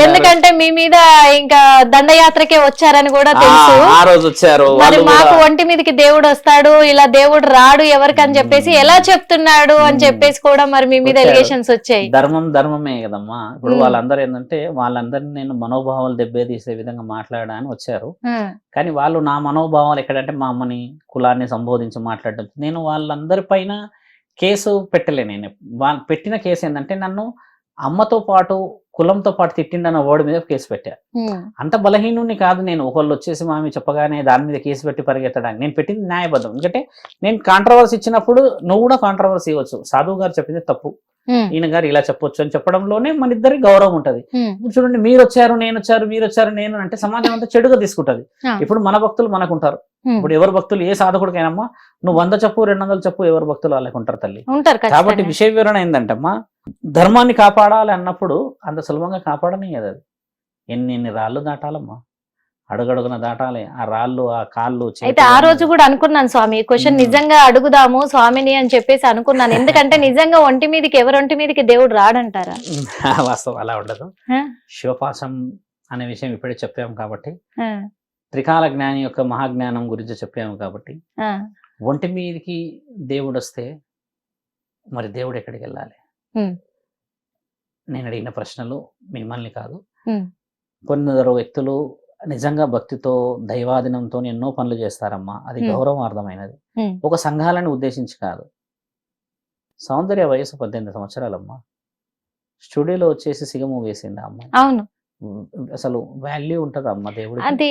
ఎందుకంటే మీ మీద ఇంకా దండయాత్రకే వచ్చారని కూడా తెలుసు. ఆ రోజు వచ్చారు, మరి మాకు ఒంటి మీదకి దేవుడు వస్తాడు, ఇలా దేవుడు రాడు ఎవరికని చెప్పేసి ఎలా చెప్తున్నాడు అని చెప్పేసి కూడా మరి మీ మీద ఎలిగేషన్స్ వచ్చాయి. ధర్మమే కదమ్మా. ఇప్పుడు వాళ్ళందరూ ఏంటంటే, వాళ్ళందరినీ నేను మనోభావాలు దెబ్బతీసే విధంగా మాట్లాడడానికి వచ్చారు. కానీ వాళ్ళు నా మనోభావాలు ఎక్కడంటే, మా అమ్మని కులాన్ని సంబోధించి మాట్లాడడం. నేను వాళ్ళందరి పైన కేసు పెట్టలే. నేను వాళ్ళు పెట్టిన కేసు ఏంటంటే, నన్ను అమ్మతో పాటు కులంతో పాటు తిట్టిండన్న వర్డ్ మీద కేసు పెట్టా. అంత బలహీనుని కాదు నేను. ఒకళ్ళు వచ్చేసి మామి చెప్పగానే దాని మీద కేసు పెట్టి పరిగెత్తడానికి నేను పెట్టింది న్యాయబద్ధం. ఎందుకంటే నేను కాంట్రవర్సీ ఇచ్చినప్పుడు నువ్వు కూడా కాంట్రవర్సీ ఇవ్వచ్చు. సాధువు గారు చెప్పింది తప్పు, ఈయన గారు ఇలా చెప్పొచ్చు అని చెప్పడంలోనే మన ఇద్దరి గౌరవం ఉంటది. ఇప్పుడు చూడండి, మీరు వచ్చారు నేను వచ్చారు, మీరు వచ్చారు నేను అంటే సమాజం అంతా చెడుగా తీసుకుంటది. ఇప్పుడు మన భక్తులు మనకుంటారు, ఇప్పుడు ఎవరు భక్తులు ఏ సాధకుడికైనమ్మా నువ్వు 100 చెప్పు 200 చెప్పు ఎవరు భక్తులు వాళ్ళకి ఉంటారు తల్లి. ఉంటారు కాబట్టి ఖచ్చితంగా. విషయ వివరణ ఏంటంటమ్మా, ధర్మాన్ని కాపాడాలి అన్నప్పుడు అంత సులభంగా కాపాడని కదా అది. ఎన్ని రాళ్ళు దాటాలమ్మా, అడుగడుగున దాటాలి. ఆ రాళ్ళు, ఆ కాళ్ళు, అయితే ఆ రోజు కూడా అనుకున్నాను స్వామి, ఈ క్వశ్చన్ నిజంగా అడుగుదాము స్వామిని అని చెప్పేసి అనుకున్నాను. ఎందుకంటే నిజంగా ఒంటి మీదకి ఎవరొంటి మీదకి దేవుడు రాడంటారా? వాస్తవం అలా ఉండదు. శివపాశం అనే విషయం ఇప్పుడే చెప్పాము కాబట్టి, ఆ, త్రికాల జ్ఞాని యొక్క మహాజ్ఞానం గురించి చెప్పాము కాబట్టి, ఆ, ఒంటి మీదకి దేవుడు వస్తే మరి దేవుడు ఎక్కడికి వెళ్ళాలి? ఉమ్, నేను అడిగిన ప్రశ్నలు మిమ్మల్ని కాదు, ఉమ్, కొందరు వ్యక్తులు నిజంగా భక్తితో దైవాధీనంతో ఎన్నో పనులు చేస్తారమ్మా, అది గౌరవార్థమైనది. ఉమ్. ఒక సంఘాలను ఉద్దేశించి కాదు. సౌందర్య వయసు 18 సంవత్సరాలమ్మా, స్టూడియోలో వచ్చేసి సిగము వేసింది అమ్మ. అవును, అసలు వాల్యూ ఉంటుందా అమ్మ దేవుడికి? అది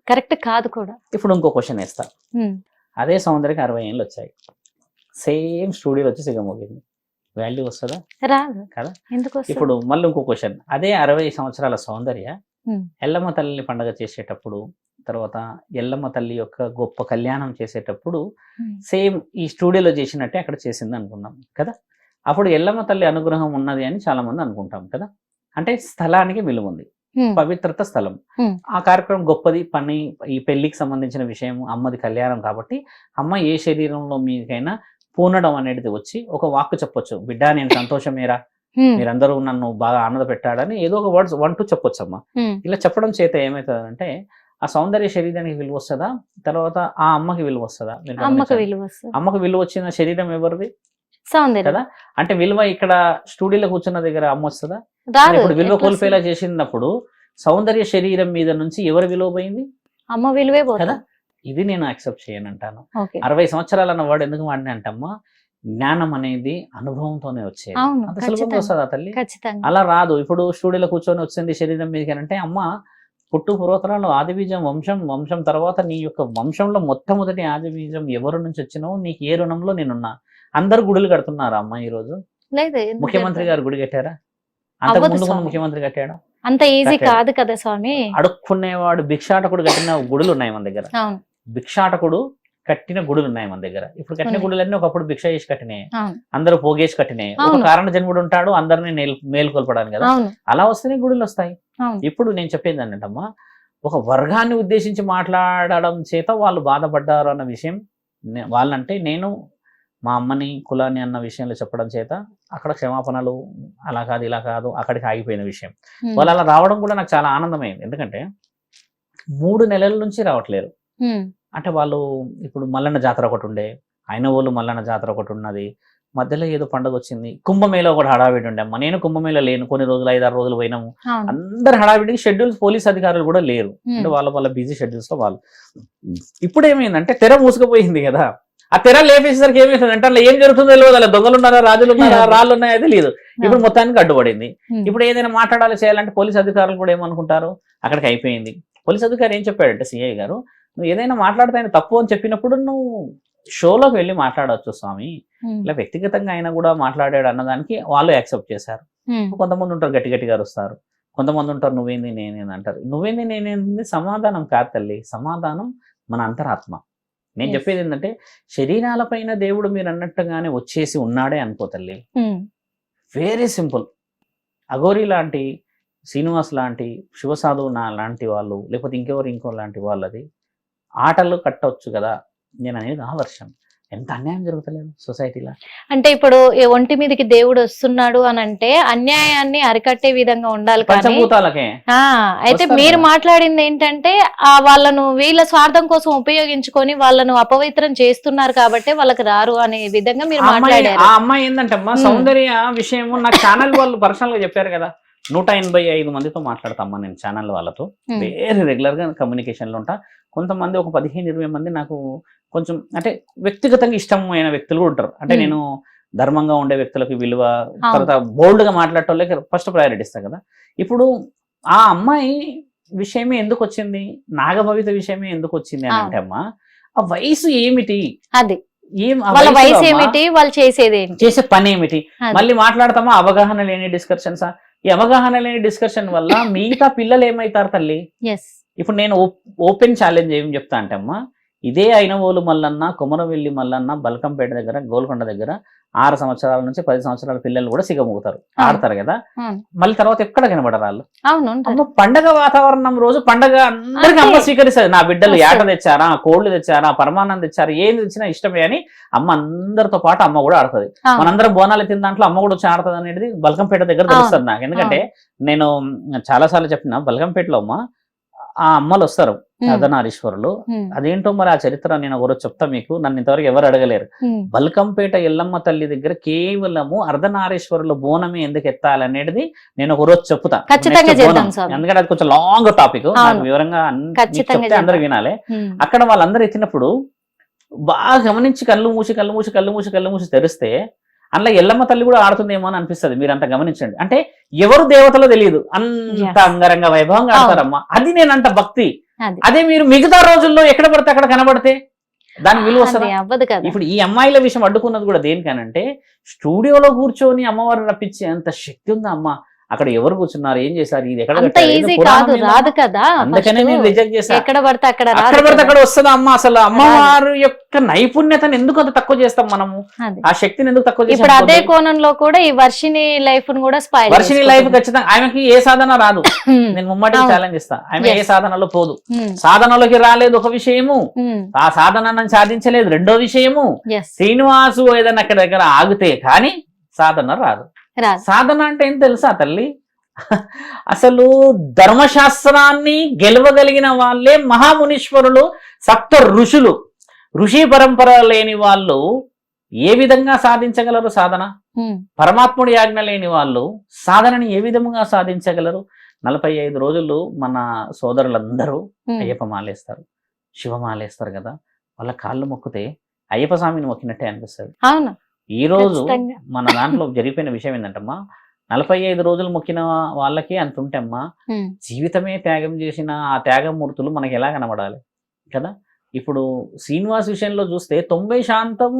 కరెక్ట్ కాదు కూడా. ఇప్పుడు ఇంకో క్వశ్చన్ వేస్తా. ఉమ్, అదే సౌందర్యకి 60 ఏళ్ళు వచ్చాయి, సేమ్ స్టూడియోలో వచ్చి సిగమోగింది, వాల్యూ వస్తుందా? రాదు కదా. ఎందుకు వస్తుంది? ఇప్పుడు మళ్ళీ ఇంకో క్వశ్చన్, అదే 60 సంవత్సరాల సౌందర్య ఉమ్, ఎల్లమ్మ తల్లిని పండగ చేసేటప్పుడు, తర్వాత ఎల్లమ్మ తల్లి యొక్క గొప్ప కళ్యాణం చేసేటప్పుడు ఉమ్, సేమ్ ఈ స్టూడియోలో చేసినట్టే అక్కడ చేసింది అనుకున్నాం కదా. అప్పుడు ఎల్లమ్మ తల్లి అనుగ్రహం ఉన్నది అని చాలా మంది అనుకుంటాం కదా. అంటే స్థలానికి విలువ ఉంది, ఉమ్, పవిత్రత స్థలం. ఉమ్, ఆ కార్యక్రమం గొప్పది, పని, ఈ పెళ్లికి సంబంధించిన విషయం, అమ్మది కళ్యాణం కాబట్టి అమ్మ ఏ శరీరంలో మీకైనా పూనడం అనేది వచ్చి ఒక వాక్కు చెప్పొచ్చు, బిడ్డ నేను సంతోషమేరా, ఉమ్, మీరందరూ నన్ను బాగా ఆనంద పెట్టాడని ఏదో ఒక వర్డ్స్ 1 2 చెప్పొచ్చు అమ్మ. ఉమ్. ఇలా చెప్పడం చేత ఏమవుతుందంటే ఆ సౌందర్య శరీరానికి విలువ వస్తుందా, తర్వాత ఆ అమ్మకి విలువ వస్తుందా? మీరు అమ్మకు గమనించండి. విలువ వస్తుంది. అమ్మకు విలువ వచ్చిన శరీరం ఎవరిది సౌందర్యం కదా. అంటే విలువ ఇక్కడ స్టూడియోలో కూర్చున్న దగ్గర అమ్మ వస్తుందా? రాదు. ఇప్పుడు విలువ ఎట్లా కోల్పోయేలా వస్తుంది? చేసినప్పుడు సౌందర్య శరీరం మీద నుంచి ఎవరి విలువ పోయింది అమ్మ విలువే కదా. పోతుంది. ఇది నేను యాక్సెప్ట్ చేయను అంటాను. ఓకే. 60 సంవత్సరాలు అన్న వాడు ఎందుకు వాడిని అంటమ్మా, జ్ఞానం అనేది అనుభవంతోనే వచ్చేది. అవును, అంత సులభంగా ఖచ్చితంగా వస్తుందా తల్లి? ఖచ్చితంగా. అలా రాదు. ఇప్పుడు స్టూడియోలో కూర్చొని వచ్చింది శరీరం మీదకి అంటే అమ్మ పుట్టు పూర్వతరాలు ఆదిబీజం వంశం తర్వాత నీ యొక్క వంశంలో మొట్టమొదటి ఆదిబీజం ఎవరి నుంచి వచ్చినావు, నీకు ఏ రుణంలో నేనున్నా. అందరు గుడులు కడుతున్నారా అమ్మ ఈ రోజు? లేదు, ఎందుకు ముఖ్యమంత్రి చెప్పారు? గారు గుడి కట్టారా? అంతకు అవ్వదు ముందు స్వామి. ముఖ్యమంత్రి కట్టాడా? అంత ఈజీ కట్టాడు. కాదు కదా స్వామి. అడుక్కునేవాడు భిక్షాటకుడు కట్టిన గుడులు ఉన్నాయి మన దగ్గర. అవును, భిక్షాటకుడు కట్టిన గుడులు ఉన్నాయి మన దగ్గర. ఇప్పుడు కట్టిన ఉన్నాయి. గుడులన్నీ ఒకప్పుడు భిక్ష చేసి కట్టినాయి, అవును, అందరూ పోగేసి కట్టినాయి. ఒక అవును. కారణ జన్ముడు ఉంటాడు అందరినీ మేలుకొల్పడానికి కదా. అవును, అలా వస్తేనే గుడులు వస్తాయి. అవును. ఇప్పుడు నేను చెప్పేది ఏంటంటమ్మా, ఒక వర్గాన్ని ఉద్దేశించి మాట్లాడడం చేత వాళ్ళు బాధపడ్డారు అన్న విషయం వాళ్ళంటే నేను మా అమ్మని కులాన్ని అన్న విషయంలో చెప్పడం చేత అక్కడ క్షమాపణలు అలా కాదు ఇలా కాదు అక్కడికి ఆగిపోయిన విషయం. ఉమ్, వాళ్ళు అలా రావడం కూడా నాకు చాలా ఆనందమైంది. ఎందుకంటే 3 నెలల నుంచి రావట్లేరు. ఉమ్, అంటే వాళ్ళు ఇప్పుడు మల్లన్న జాతర ఒకటి ఉండే, ఐనవోలు మల్లన్న జాతర ఒకటి ఉన్నది, మధ్యలో ఏదో పండుగ వచ్చింది, కుంభమేళ ఒకటి హడావిడి ఉండే అమ్మ. నేను కుంభమేళ లేను, కొన్ని రోజులు 5-6 రోజులు పోయినాము. అవును. అందరు హడావిడికి షెడ్యూల్స్, పోలీస్ అధికారులు కూడా లేరు. అంటే వాళ్ళ బిజీ షెడ్యూల్స్ లో వాళ్ళు. ఇప్పుడు ఏమైందంటే తెర మూసుకుపోయింది కదా. ఆ తెర లేపేసరికి ఏమైతుంది అంటే అలా ఏం జరుగుతుందో తెలియదు. అలా దొంగలు ఉన్నారా, రాజులు ఉన్నారా, రాళ్ళు ఉన్నాయా తెలియదు. ఇప్పుడు మొత్తానికి అడ్డుపడింది. ఇప్పుడు ఏదైనా మాట్లాడాలి చేయాలంటే పోలీస్ అధికారులు కూడా ఏమనుకుంటారు, అక్కడికి అయిపోయింది. పోలీస్ అధికారి ఏం చెప్పాడంటే సిఐ గారు, నువ్వు ఏదైనా మాట్లాడితే ఆయన తప్పు అని చెప్పినప్పుడు నువ్వు షోలోకి వెళ్ళి మాట్లాడవచ్చు స్వామి, ఇలా వ్యక్తిగతంగా అయినా కూడా మాట్లాడాడు అన్నదానికి వాళ్ళు యాక్సెప్ట్ చేశారు. కొంతమంది ఉంటారు గట్టి గట్టిగా అరుస్తారు, కొంతమంది ఉంటారు నువ్వేంది నేనేంది అంటారు. నువ్వేంది నేనేంది సమాధానం కాదు తల్లి, సమాధానం మన అంతరాత్మ. నేను చెప్పేది ఏంటంటే శరీరాలపైన దేవుడు మీరు అన్నట్టుగానే వచ్చేసి ఉన్నాడే అనుకో తల్లి. Very simple. అఘోరి లాంటి, శ్రీనివాస్ లాంటి, శివసాధువు లాంటి వాళ్ళు, లేకపోతే ఇంకో లాంటి వాళ్ళది ఆటలు కట్టవచ్చు కదా. నేను అనేది ఆ వర్షం. ఎంత అన్యాయం జరుగుతలేదు సొసైటీలో. అంటే ఇప్పుడు ఒంటి మీదకి దేవుడు వస్తున్నాడు అని అంటే అన్యాయాన్ని అరికట్టే విధంగా ఉండాలి. పంచభూతాలకే అయితే మీరు మాట్లాడింది ఏంటంటే వాళ్ళను వీళ్ళ స్వార్థం కోసం ఉపయోగించుకొని వాళ్ళను అపవిత్రం చేస్తున్నారు కాబట్టి వాళ్ళకి రారు అనే విధంగా మీరు మాట్లాడారు. ఆ అమ్మాయి ఏంటంటే అమ్మా సౌందర్య విషయం నాకు ఛానల్ వాళ్ళు పర్సనల్ గా చెప్పారు కదా. 185 మందితో మాట్లాడతామ్మా నేను ఛానల్ వాళ్ళతో, వేరే రెగ్యులర్ గా కమ్యూనికేషన్ లో ఉంటా. కొంతమంది ఒక 15-20 మంది నాకు కొంచెం అంటే వ్యక్తిగతంగా ఇష్టమైన వ్యక్తులు కూడా ఉంటారు. అంటే నేను ధర్మంగా ఉండే వ్యక్తులకు విలువ, తర్వాత బోల్డ్ గా మాట్లాడటోళ్ళకి ఫస్ట్ ప్రయారిటీ ఇస్తా కదా. ఇప్పుడు ఆ అమ్మాయి విషయమే ఎందుకు వచ్చింది, నాగభవిత విషయమే ఎందుకు వచ్చింది అని అంటే అమ్మా ఆ వయసు ఏమిటి, అది వాళ్ళ వయసు ఏమిటి, వాళ్ళు చేసేది చేసే పని ఏమిటి, మళ్ళీ మాట్లాడతామా అవగాహన లేని డిస్కషన్స్. ఈ అవగాహన లేని డిస్కషన్ వల్ల మిగతా పిల్లలు ఏమైతారు తల్లి. ఇప్పుడు నేను ఓపెన్ ఛాలెంజ్ ఏం చెప్తా అంటే అమ్మా, ఇదే అయినవోలు మల్లన్న, కొమరవెల్లి మల్లన్న, బల్కంపేట దగ్గర, గోల్కొండ దగ్గర 6 సంవత్సరాల నుంచి 10 సంవత్సరాల పిల్లలు కూడా సిగమూగుతారు, ఆడతారు కదా. మళ్ళీ తర్వాత ఎక్కడ కనబడరు వాళ్ళు. అమ్మ పండగ వాతావరణం రోజు పండగ అందరికి అమ్మ స్వీకరిస్తారు. నా బిడ్డలు ఏట తెచ్చారా, కోళ్లు తెచ్చారా, పరమాన్నం తెచ్చారా, ఏది తెచ్చినా ఇష్టమే అని అమ్మ అందరితో పాటు అమ్మ కూడా ఆడుతుంది. మనందరం బోనాలు తిన్న దాంట్లో అమ్మ కూడా వచ్చి ఆడుతుంది అనేది బల్కంపేట దగ్గర తెలుస్తుంది నాకు. ఎందుకంటే నేను చాలా సార్లు చెప్పిన, బల్కంపేటలో అమ్మ ఆ అమ్మలు వస్తారు అర్ధనారీశ్వరులు. అదేంటో మరి ఆ చరిత్ర నేను ఒకరోజు చెప్తా మీకు, నన్ను ఇంతవరకు ఎవరు అడగలేరు. బల్కంపేట ఎల్లమ్మ తల్లి దగ్గర కేవలము అర్ధనారీశ్వరులు బోనమే ఎందుకు ఎత్తాలనేది నేను ఒకరోజు చెప్తా. ఎందుకంటే అది కొంచెం లాంగ్ టాపిక్, వివరంగా చెప్తే అందరు వినాలి. అక్కడ వాళ్ళందరూ ఎత్తినప్పుడు బాగా గమనించి కళ్ళు మూసి తెరిస్తే అందులో ఎల్లమ్మ తల్లి కూడా ఆడుతుందేమో అని అనిపిస్తుంది. మీరు అంత గమనించండి. అంటే ఎవరు దేవతలో తెలియదు, అంత అంగరంగ వైభవంగా ఆడతారమ్మా. అది నేనంట భక్తి. అదే మీరు మిగతా రోజుల్లో ఎక్కడ పడితే అక్కడ కనబడితే దాని విలువ వస్తుంది. ఇప్పుడు ఈ అమ్మాయిల విషయం అడ్డుకున్నది కూడా దేనికనంటే, స్టూడియోలో కూర్చొని అమ్మవారు రప్పించే అంత శక్తి ఉందా అమ్మ? అక్కడ ఎవరు కూర్చున్నారు, ఏం చేశారు, ఇది ఎక్కడ రాదు కదా. అందుకనే నేను రిజెక్ట్ చేశాను. ఎక్కడ పడితే అక్కడ వస్తుందా అమ్మ? అసలు అమ్మవారి యొక్క నైపుణ్యతను ఎందుకు అంత తక్కువ చేస్తాం మనము? ఆ శక్తిని ఎందుకు తక్కువ చేస్తాం? ఇప్పుడు అదే కోణంలో కూడా ఈ వర్షిని లైఫ్ కూడా వర్షిని లైఫ్ ఖచ్చితంగా ఆమెకి ఏ సాధన రాదు. నేను ముమ్మటికి ఛాలెంజ్ ఇస్తా. ఆమె ఏ సాధనలో పోదు. సాధనలోకి రాలేదు ఒక విషయము, ఆ సాధన సాధించలేదు రెండో విషయము. శ్రీనివాసు ఏదైనా అక్కడ దగ్గర ఆగితే కానీ సాధన రాదు. సాధన అంటే ఏం తెలుసా తల్లి? అసలు ధర్మశాస్త్రాన్ని గెలవగలిగిన వాళ్ళే మహామునీశ్వరులు, సప్త ఋషులు. ఋషి పరంపర లేని వాళ్ళు ఏ విధంగా సాధించగలరు సాధన? పరమాత్ముడి ఆజ్ఞ లేని వాళ్ళు సాధనని ఏ విధముగా సాధించగలరు? 45 రోజులు మన సోదరులందరూ అయ్యప్ప మాలేస్తారు, శివమాలేస్తారు కదా. వాళ్ళ కాళ్ళు మొక్కితే అయ్యప్ప స్వామిని మొక్కినట్టే అనిపిస్తుంది. అవును. ఈ రోజు మన దాంట్లో జరిగిపోయిన విషయం ఏంటంటమ్మా, 45 రోజులు మొక్కిన వాళ్ళకి అంత ఉంటే అమ్మా, జీవితమే త్యాగం చేసిన ఆ త్యాగమూర్తులు మనకి ఎలా కనబడాలి కదా. ఇప్పుడు శ్రీనివాస్ విషయంలో చూస్తే 90%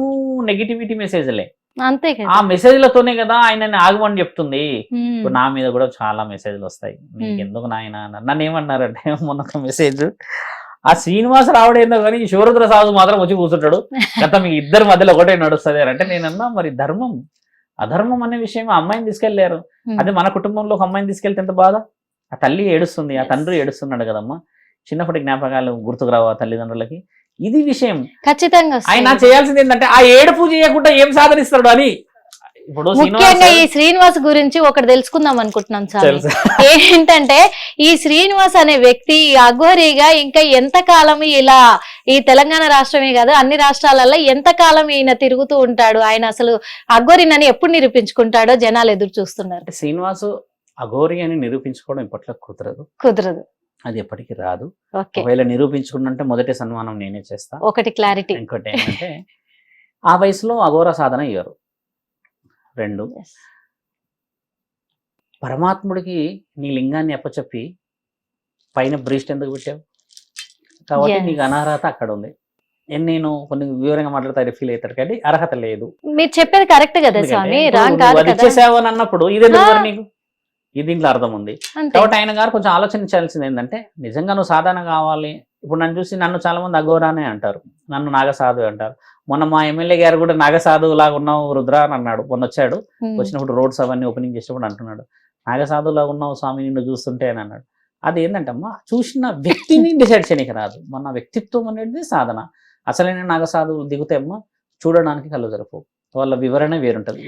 నెగిటివిటీ మెసేజ్లే. అంతే. ఆ మెసేజ్లతోనే కదా ఆయనని ఆగమని చెప్తుంది. ఇప్పుడు నా మీద కూడా చాలా మెసేజ్లు వస్తాయి, నీకు ఎందుకు నాయన నన్ను ఏమన్నారంటే, మొన్న ఒక మెసేజ్, ఆ శ్రీనివాస్ రావడేందో కానీ ఈ శివరుద్ర సాధు మాత్రం వచ్చి కూర్చుంటాడు గత మీ ఇద్దరి మధ్యలో ఒకటే నడుస్తుంది అంటే, నేనన్నా మరి ధర్మం అధర్మం అనే విషయం ఆ అమ్మాయిని తీసుకెళ్లారు. అదే మన కుటుంబంలో ఒక అమ్మాయిని తీసుకెళ్తే ఎంత బాధ. ఆ తల్లి ఏడుస్తుంది, ఆ తండ్రి ఏడుస్తున్నాడు కదమ్మా. చిన్నప్పటి జ్ఞాపకాలు గుర్తుకు రావు ఆ తల్లిదండ్రులకి. ఇది విషయం ఖచ్చితంగా. ఆయన చేయాల్సింది ఏంటంటే ఆ ఏడుపు చేయకుండా ఏం సాధనిస్తాడు అని. ఇప్పుడు ముఖ్యంగా ఈ శ్రీనివాస్ గురించి ఒకటి తెలుసుకుందాం అనుకుంటున్నాం సార్. ఏంటంటే ఈ శ్రీనివాస్ అనే వ్యక్తి అఘోరీగా ఇంకా ఎంత కాలం ఇలా ఈ తెలంగాణ రాష్ట్రమే కాదు అన్ని రాష్ట్రాలలో ఎంత కాలం ఈయన తిరుగుతూ ఉంటాడు, ఆయన అసలు అఘోరినని ఎప్పుడు నిరూపించుకుంటాడో జనాలు ఎదురు చూస్తున్నారు. శ్రీనివాసు అఘోరి అని నిరూపించుకోవడం ఇప్పట్లో కుదరదు, అది ఎప్పటికీ రాదు. ఒకవేళ నిరూపించుకుంటే మొదటి సన్మానం నేనే చేస్తా. ఒకటి క్లారిటీ. ఇంకోటి ఏంటంటే ఆ వయసులో అఘోర సాధన అయ్యారు. 2 పరమాత్ముడికి నీ లింగాన్ని అప్పచెప్పి పైన బ్రీస్ట్ ఎందుకు పెట్టావు? కాబట్టి నీకు అనర్హత అక్కడ ఉంది. నేను కొన్ని వివరంగా మాట్లాడతా ఫీల్ అవుతాడు కానీ అర్హత లేదు. మీరు చెప్పేది కరెక్ట్ కదా స్వామి, చేసావు అని అన్నప్పుడు ఇదే నీకు ఈ దీంట్లో అర్థం ఉంది. కాబట్టి ఆయన గారు కొంచెం ఆలోచించాల్సింది ఏంటంటే, నిజంగా నువ్వు సాధన కావాలి. ఇప్పుడు నన్ను చూసి నన్ను చాలా మంది అఘోరానే అంటారు, నన్ను నాగసాధు అంటారు. మొన్న మా ఎమ్మెల్యే గారు కూడా నాగసాధువు లాగా ఉన్నావు రుద్ర అని అన్నాడు. మొన్న వచ్చాడు, వచ్చినప్పుడు రోడ్స్ అవన్నీ ఓపెనింగ్ చేసినప్పుడు అంటున్నాడు, నాగసాధువులా ఉన్నావు స్వామి నిన్ను చూస్తుంటే అని అన్నాడు. అది ఏంటంటే అమ్మా, చూసిన వ్యక్తిని డిసైడ్ చేయడానికి రాదు, మన వ్యక్తిత్వం అనేది సాధన. అసలైన నాగసాధువులు దిగుతే అమ్మా చూడడానికి కళ్ళు జరపు, వాళ్ళ వివరణ వేరుంటది.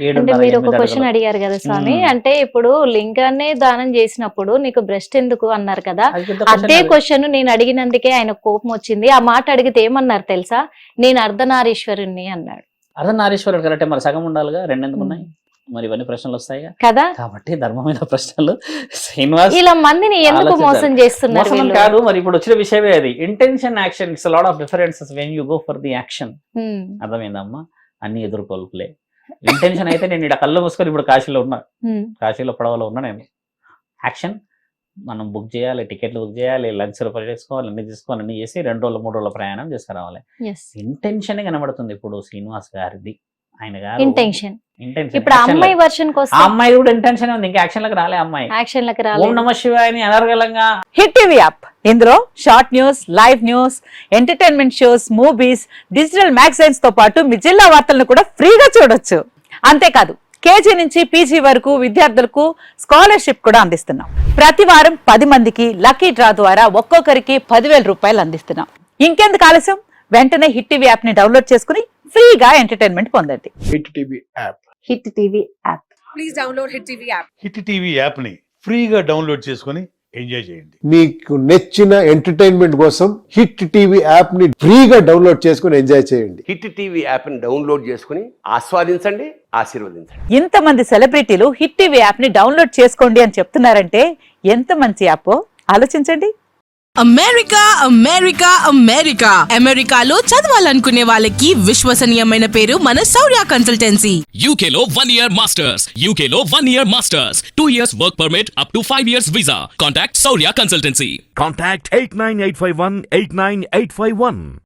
మీరు ఒక క్వశ్చన్ అడిగారు కదా స్వామి, అంటే ఇప్పుడు లింగాన్ని దానం చేసినప్పుడు నీకు బ్రెస్ట్ ఎందుకు అన్నారు కదా, అదే క్వశ్చన్ నేను అడిగినందుకే ఆయన కోపం వచ్చింది. ఆ మాట అడిగితే ఏమన్నారు తెలుసా, నేను అర్ధనారీశ్వరుణ్ణి అన్నాడు. అర్ధనారీశ్వరుడు కరెక్టే, మరి సగం ఉండాలిగా, 2 ఎందుకు ఉన్నాయి మరి? ఇవన్నీ ప్రశ్నలు వస్తాయి కదా. కాబట్టి ధర్మమైన ప్రశ్నలు. శ్రీనివాస్ ఇలా మందిని ఎందుకు మోసం చేస్తున్నారు కాదు మరి. ఇప్పుడు వచ్చిన విషయమే అది, intention action, it's lot of differences when you go for the action. అర్థమైందమ్మా, అన్ని ఎదుర్కోలుపులే. ఇంటెన్షన్ అయితే నేను ఇక్కడ కళ్ళు మూసుకొని ఇప్పుడు కాశీలో ఉన్నా, కాశీలో పడవలో ఉన్నా. నేను యాక్షన్ మనం బుక్ చేయాలి, టికెట్లు బుక్ చేయాలి, లంచ్ రూపాయలు చేసుకోవాలి, అన్ని తీసుకోవాలి, అన్ని చేసి 2 రోజులు 3 రోజుల ప్రయాణం చేసుకురావాలి. ఇంటెన్షన్ కనబడుతుంది ఇప్పుడు శ్రీనివాస్ గారిది. ఆయన గారు ఇంటెన్షన్. ఇప్పుడు అమ్మాయి వర్షన్ కోసం ఆ అమ్మాయి కూడా ఇంటెన్షన్ ఉంది, ఇంకా యాక్షన్ లకు రాలే అమ్మాయి. యాక్షన్ లకు రాలే. ఓం నమః శివాయ అని అనర్గళంగా. హిట్ టీవీ యాప్ ఇందులో short news, live news, entertainment shows, movies, digital magazines తో పాటు మీ జిల్లా వార్తలను కూడా ఫ్రీగా చూడొచ్చు. అంతేకాదు కేజీ నుంచి పీజీ వరకు విద్యార్థులకు స్కాలర్షిప్ కూడా అందిస్తున్నాం. ప్రతి వారం 10 మందికి లక్కీ డ్రా ద్వారా ఒక్కొక్కరికి 10,000 రూపాయలు అందిస్తున్నాం. ఇంకెందుకు ఆలస్యం, వెంటనే హిట్ టీవీ యాప్ ని డౌన్లోడ్ చేసుకుని ఫ్రీగా ఎంటర్టైన్మెంట్ పొందండి. Hit TV app. Hit TV app. Please download Hit TV app. Hit TV app ని ఫ్రీగా డౌన్లోడ్ చేసుకొని ఎంజాయ్ చేయండి. మీకు నచ్చిన ఎంటర్టైన్మెంట్ కోసం హిట్ టీవీ యాప్ ని ఫ్రీగా డౌన్లోడ్ చేసుకుని ఎంజాయ్ చేయండి. హిట్ టీవీ యాప్ని డౌన్లోడ్ చేసుకుని ఆస్వాదించండి, ఆశీర్వదించండి. ఇంతమంది సెలబ్రిటీలు హిట్ టీవీ యాప్ ని డౌన్లోడ్ చేసుకోండి అని చెప్తున్నారంటే ఎంత మంచి యాప్ ఆలోచించండి. అమెరికా అమెరికా అమెరికా అమెరికాలో చదవాలనుకునే వాళ్ళకి విశ్వసనీయమైన పేరు మన శౌర్య కన్సల్టెన్సీ. UK లో 1 year masters. UK లో 1 year masters. 2 years work permit up to 5 years visa. Contact Saurya Consultancy. Contact 89851 89851.